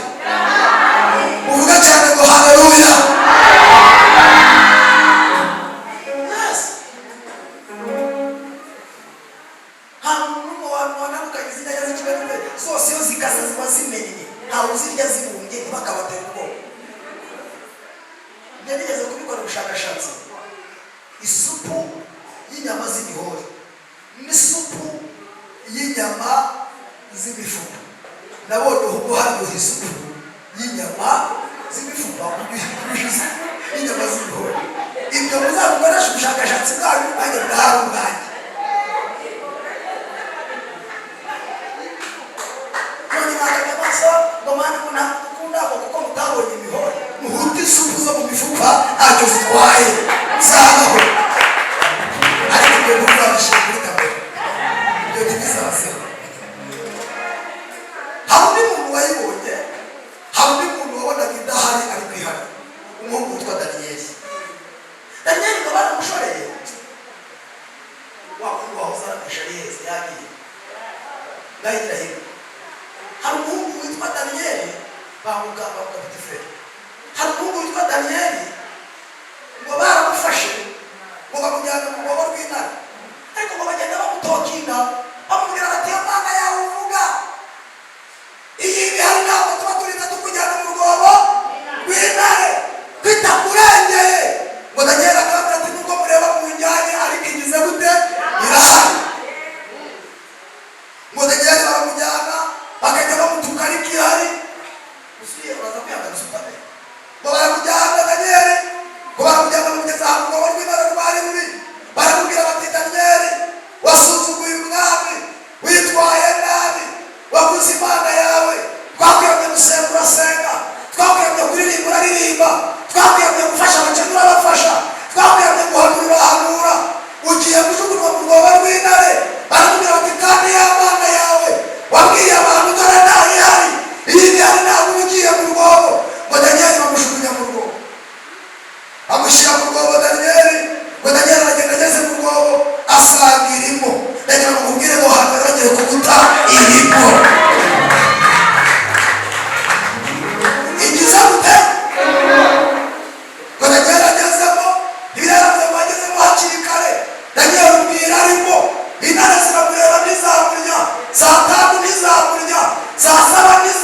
[SPEAKER 1] Uvuga cyane ngo haleluya! Yes! Nta muntu n'umwe wanambuka agize inyanya z'ikimene zose iyo zikase ziba zimenye, ntawe uzirya zibumbye ntibakabatera ubwoba. Njye nigeze kubikora ubushakashatsi. Isupu y'inyama z'ibihori n'isupu y'inyama z'imifupa, nabonye ubwo haryoha isupu y'inyama z'imifupa y'inyama z'ibihori. Ibyo muzabukoresha ubushakashatsi bwanyu nanjye bwahari ubwanjye. None mwakajya amaso ngo mana ngo ntabwo dukunda kuko mutabonye imihori, muhute isupu zo mu mifupa ntacyo zitwaye zabaho. Ariko ibyo ntuzabishyira kuri kamera, ibyo ntibizabaseba. Hari undi muntu wayibonye, hari undi muntu wabonaga idahari ariko ihari, umuhungu witwa Daniyeli. Daniyeli ngo baramushoreye, wa muhungu wahoze aramusha yeze yagiye ngahigira hino. Hari umuhungu witwa Daniyeli bamuga Potifera. Hari umuhungu witwa Daniyeli ngo baramufashe ngo bamujyana mu rwobo rw'intare, ariko ngo bagenda bamutokinga bamubwira bati iyo Mana yawe uvuga iyi bihari ntabwo tuba turinze tukujyana mu rwobo rw'intare bitakurengeye. Ngo Daniyeli akababwira ati nubwo mureba mu njyanye ariko igize gute irahari. Ngo Daniyeli baramujyana bakajya bamutuka ariko ihari. Usuye uraza kwihangana supane. Ngo baramujyana Daniyeli, ngo baramujyana bamugeza ahantu mu rwobo rw'intare rwari ruri. Baramubwira bati Daniyeli, wasuzuguye umwami, witwaye nabi, waguze Imana yawe, twakwiyamye gusenga urasenga, twakwiyamye kuririmba uraririmba, twakwiyamye gufasha abakene urabafasha, twakwiyamye guhanura urahanura, ugiye kujugunywa mu rwobo rw'intare. Baramubwira bati kandi ya Mana yawe wabwiye abantu dore ntayo ihari, iyi ihari ntabwo uba ugiye mu rwobo. Ngo Daniyeli bamujugunya mu rwobo, bamushyira mu rwobo Daniyeli. Ngo Daniyeli aragenda ageze mu rwobo asanga irimo. Ndagira ngo mubwire ngo hambere bagiye kuguta irimo. Igize gute? Ngo Daniyeli agezemo, ibiraravuze ngo agezemo hakiri kare. Daniyeli ubwira arimo, intare ziramureba ntizamurya, saa tanu ntizamurya, saa saba ntizamurya.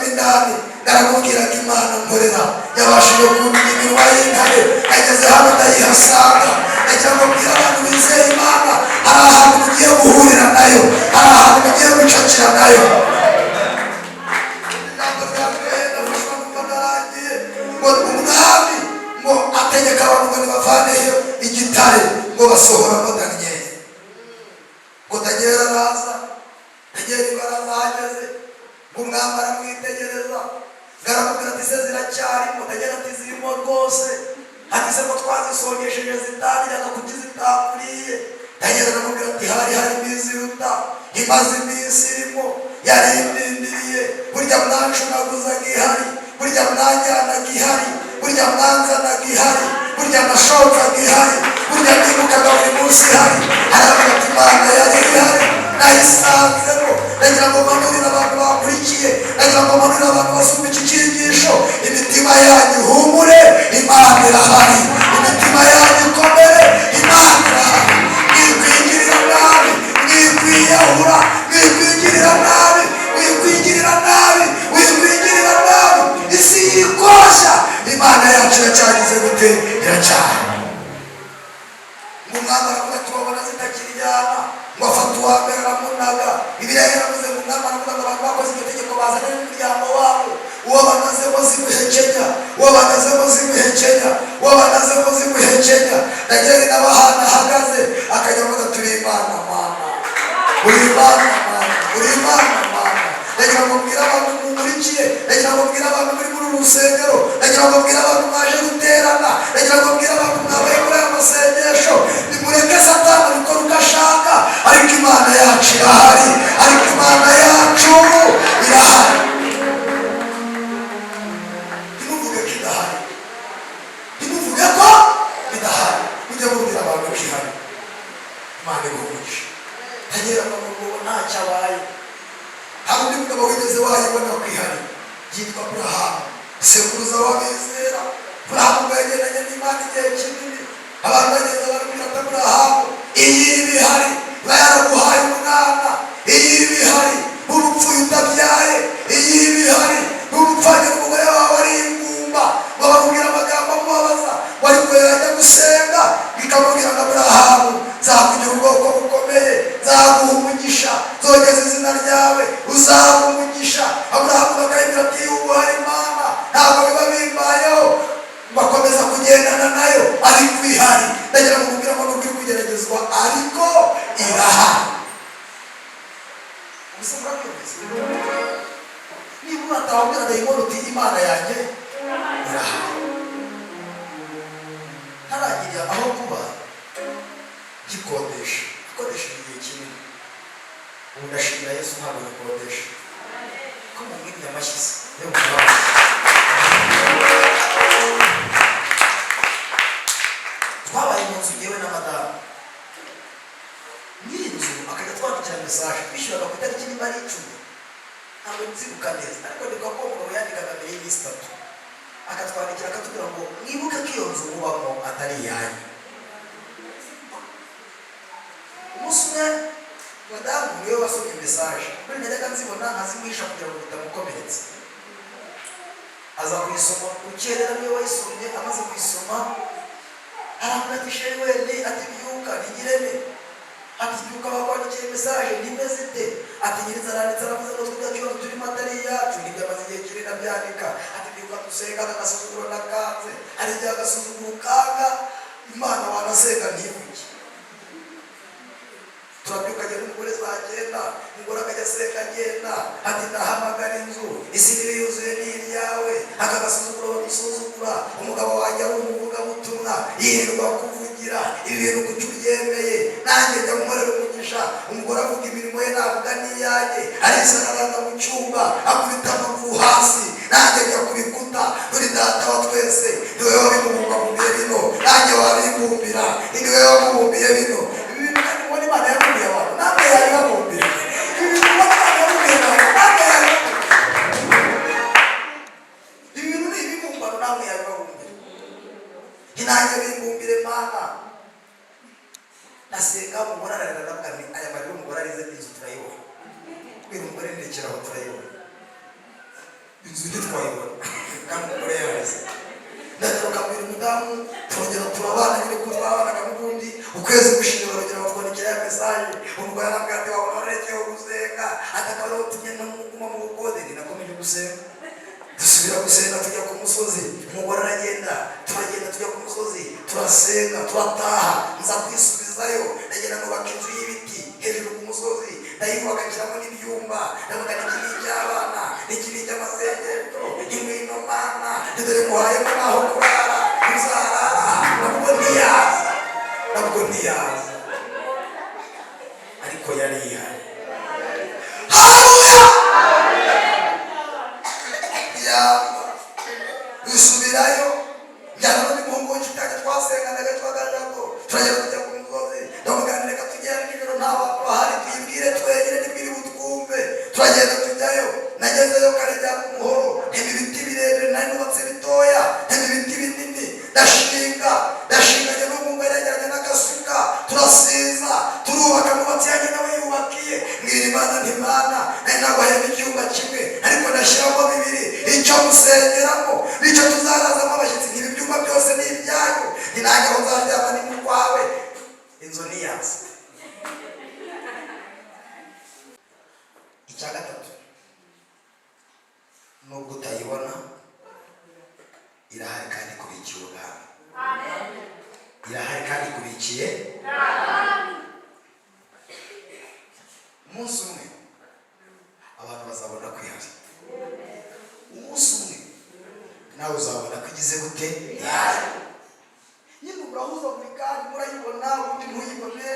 [SPEAKER 1] yinjiramo indani naramubwiraga Imana nkorera yabashije kumenya iminwa y'intare ageze hano ndayihasanga agira ngo mbwira abantu bizeye Imana hari ahantu mugiye guhurira nayo hari ahantu mugiye gucakira nayo umwami ngo ategeka abantu ngo nibavaneyo igitare ngo basohoramo Daniyeli ngo Daniyeli araza Daniyeli barazahageze ngo umwami aramwitegereza ngaramubwira ati se ziracyarimo Daniyeli ati zirimo rwose ati se ko twazisongesheje zitangira kuki zitakuriye Daniyeli aramubwira ati hari harimo iziruta imaze iminsi irimo yarindindiriye burya mwancunaguzaga ihari burya mwanjyanaga ihari burya mwanzanaga ihari burya nashonzaga ihari burya nibukaga buri munsi ihari aravuga ati Imana yari ihari nayisanzemo nagira ngo manurire abantu bakurikiye nagira ngo manurire abantu basumba iki cyigisho imitima yanyu ihumure Imana irahari imitima yanyu ikomere Imana irahari mwikwigirira nabi mwikwiyahura mwikwigirira nabi mwikwigirira nabi mwikwigirira nabi isi yikosha Imana yacu iracyagize gute iracyari umwami aravuga ati wabona zitakiryana ngo afata uwa mbere aramunaga Bibiliya yaravuze ngo umwami aravuga ngo abantu bakoze iryo tegeko bazane n'umuryango wabo uwo banazemo zimuhekenya uwo banazemo zimuhekenya uwo banazemo zimuhekenya Daniyeli nawe ahantu ahagaze akajya avuga turi Imana Mana uri Imana Mana uri Imana Mana nagira ngo mbwire abantu mumurikiye nagira ngo mbwire abantu muri muri urusengero nagira ngo mbwire abantu mwaje guterana nagira ngo mbwire abantu mwabaye muri aya masengesho nimureke Satani abikora uko ashaka ariko Imana yacu irahari ariko Imana yacu irahari ntimuvuge ko idahari ntimuvuge ko idahari mujye mubwira abantu ko ihari Imana iruhuje tagera mu rugo ntacyo abaye hari undi mugabo wigeze wayibona ko ihari yitwa Aburahamu sekuruza w'abizera Aburahamu ngo yagendanye n'Imana igihe kinini abantu bagenda barabwira ati Aburahamu iyi ibihari bayaraguhaye umwana iyi ibihari urupfuye utabyaye iyi ibihari urupfanye n'umugore wawe ari ingumba ngo bamubwira amagambo amubabaza wari kuyajya gusenga bikamubwira ngo Aburahamu nzakugira ubwoko bukomeye nzaguha umugisha zogeza izina ryawe uzaha umugisha Aburahamu bakayibwira ati ubu hari Imana ntabwo biba bimbayeho bakomeza kugendana nayo ariko ihari ndagira ngo mubwire ngo nubwo iri kugeragezwa ariko irahari ubuse murabyumvise niba unatawubwira dayimoni uti Imana yanjye irahari ntaragira aho kuba gikodesha igihe kinini ubu ndashimira Yesu ntabwo gikodesha ko mu mwanya amashyize yo mu Rwanda twabaye mu nzu yewe na madamu nyiri inzu akajya twandikira mesaje twishyuraga ku itariki nimba ari 10 ntabwo nzibuka neza ariko ndikwa ko umugabo yandikaga mbere y'iminsi 3 akatwandikira akatubwira ngo mwibuke ko iyo nzu mubamo atari iyanyu umunsi umwe madamu niwe wasomye mesaje kuri najyaga nzibona nkazimwisha kugira ngo bitamukomeretse aza kuyisoma ukerera niwe wayisomye amaze kuyisoma aramugatisha wende ati byuka nigirene ati byuka bakwandikiye mesaje nimeze ite ati nyiriza aranditse aravuze ngo twugakibazo turimo atari yacu ntibyamaze igihe kinini abyandika ati byuka dusenga agasuzuguro nakanze hari igihe agasuzuguro kanga Imana wanasenga ntivuge turabyuka agenda umugore zagenda umugore akajya asenga agenda ati ndahamagara inzu isi niba yuzuye n'iryawe akagasuzuguro badusuzugura umugabo wanjye ari umuvugabutumwa yirirwa kuvugira ibintu kuki uryemeye nanjye njya nkorera umugisha umugore avuga imirimo ye navuga n'iyanjye arisararanga mu cyumba akubita amaguru hasi nanjye njya kubikuta turi data wa twese niwe wabimubumbiye bino nanjye wabimbumbira ni niwe wamubumbiye bino ibintu kandi ubona Imana yabumbiye abantu namwe yabibabumbira ibintu ubona Imana yabumbiye abantu namwe yabibabumbira ibintu ni ibibumbano namwe yabibabumbira inanjye bimbumbire Mana nasenga umugore ararira ndavuga nti aya marira umugore arize inzu turayibona kubera umugore ndekeraho turayibona inzu ntitwayibona kandi umugore yabuze. Ndagaruka mbere umudamu turongera turabana nyine ko twabanaga n'ubundi ukwezi gushize barongera batwandikira ya mesaje umugore arambwira ati wabona warekewe gusenga atakabariho tugenda muguma mu bukode. Nakomeje gusenga dusubira gusenga tujya ku musozi, umugore aragenda turagenda tujya ku musozi turasenga turataha nza kwisubizayo ndagenda nubaka inzu y'ibiti hejuru ku musozi ndayubaka nshyiramo n'ibyumba ndavuga n'iki ni icy'abana n'iki ni icy'amasengesho ingwino mana dore muhayemo n'aho kurara uzarara. Nabwo ntiyaza ariko yari ihari. Haleluya! Dusubirayo njyana n'umuhungu w'inshuti twasenganaga twagajako turagenda tujya ku musozi ndavuga reka tugende nijoro nta bantu bahari tuyibwire twenyine nibwire ubutwumve. Turagenda tujyayo nagezeyo kare njya ku muhoro ntema ibiti birebire nari nubatse bitoya ntema ibiti binini ndashinganye n'umuhungu yarajyanye n'agasuka turasiza turubaka nubatse yanjye nawe yubakiye mbwira Imana nti Mana nari naguhayemo icyumba kimwe ariko ndashyiramo bibiri icyo musengeramo nicyo tuzarazamo abashyitsi. Ibi byumba byose ni ibyanyu ni nanjye aho nzaryama ni mu kwawe. Inzu ntiyaza. Icya gatatu nubwo utayibona irahari kandi ikubikiye ubwami. Irahari kandi ikubikiye. Umunsi umwe abantu bazabona ko ihari. Umunsi umwe nawe uzabona ko igize gute ihari. Nyine urahuza buri kandi murayibona ubundi ntuyibone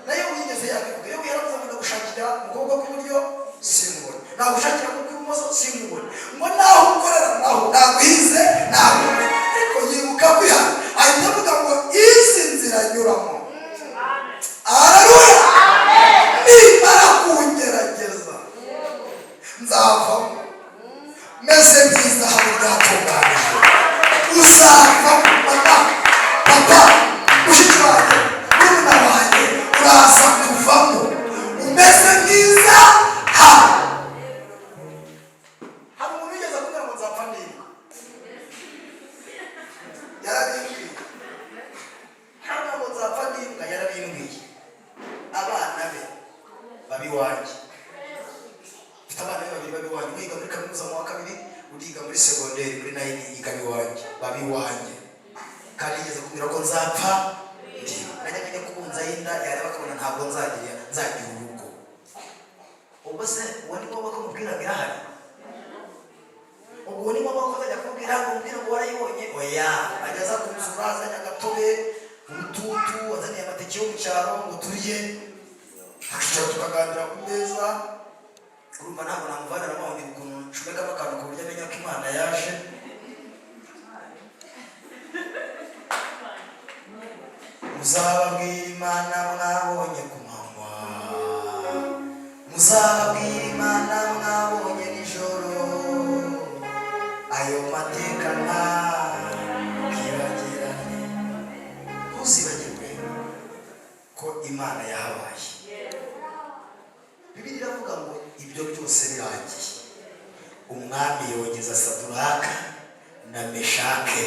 [SPEAKER 1] nayo wigeze yabivuga yewe yaravuze ngo ndagushakira mu kuboko kw'iburyo simbone nagushakira mu kw'ibumoso simbone ngo naho ukorera naho nagwize naho ariko yibuka kwihana ahita avuga ngo izi nzira nyuramo. Haleluya! Nimara kungerageza nzavamo meze nk'izahabu ryatunganijwe. Uzavamo papa mushiki wanjye murumuna wanjye uraza kuvamo umeze nk'izahabu. Hari umuntu wigeze kugira ngo nzapfa niba yarabimbwiye. Hari ngo nzapfa niba yarabimbwiye. Abana be babiwanjye mfite abana be babiri babiwanjye, wiga muri kaminuza mu wa kabiri uriga muri segonderi muri nayini yiga biwanjye babiwanjye. Kandi yigeze kumbwira ko nzapfa najya kubunza y'inda yareba akabona ntabwo nzagira urugo. Ubwo se uwo ni ngombwa ko mubwira ngo irahari? Ubwo ni ngombwa ko azajya kumubwira ngo mubwire ngo warayibonye? Oya, ageza kumusura azanye agatobe umututu azaniye amateke yo mu cyaro ngo turye akicara tukaganira ku meza. Urumva ntabwo namuvanira amahoni ukuntu nshumekamo akantu ku buryo amenya ko Imana yaje. Muzababwira Imana mwabonye ku manywa, muzababwira Imana mwabonye nijoro, ayo mateka ntakibagirane. Ntuzibagirwe ko Imana yahabaye. Bibiliya iravuga ngo ibyo byose birangiye umwami yogeza Saduraka na Meshake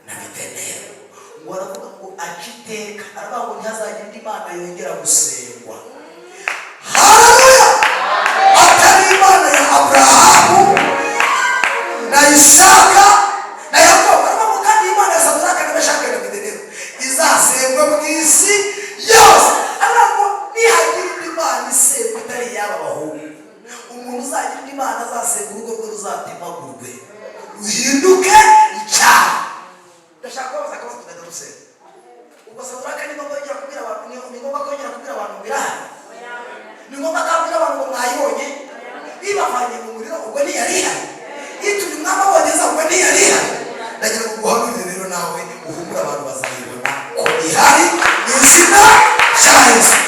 [SPEAKER 1] na Abedenego. Ngo aravuga ngo aca iteka aravuga ngo ntihazagire indi Mana yongera gusengwa. Haleluya! Atari Imana ya Aburahamu na Isaka na Yakobo. Aravuga ngo kandi Imana ya Saduraka na Meshake na Abedenego izasengwa mu isi yose. Aravuga ngo nihagira indi Mana isengwa itari iy'aba bahungu, umuntu uzagira indi Mana azasenga urugo rwe ruzatemagurwe ruhinduke icyaha. Ndashaka kubaza akabazo tugenda dusenga. Ubwo Saduraka ni ngombwa yongera kubwira abantu ngo irahari? Ni ngombwa kubwira abantu ngo mwayibonye? Ibavanye mu muriro ubwo ntiyari ihari? Ituri mwamaboneza ubwo ntiyari ihari? Ndagira ngo guhanurire rero nawe uhumure abantu bazayibona ko ihari mu izina rya Yesu.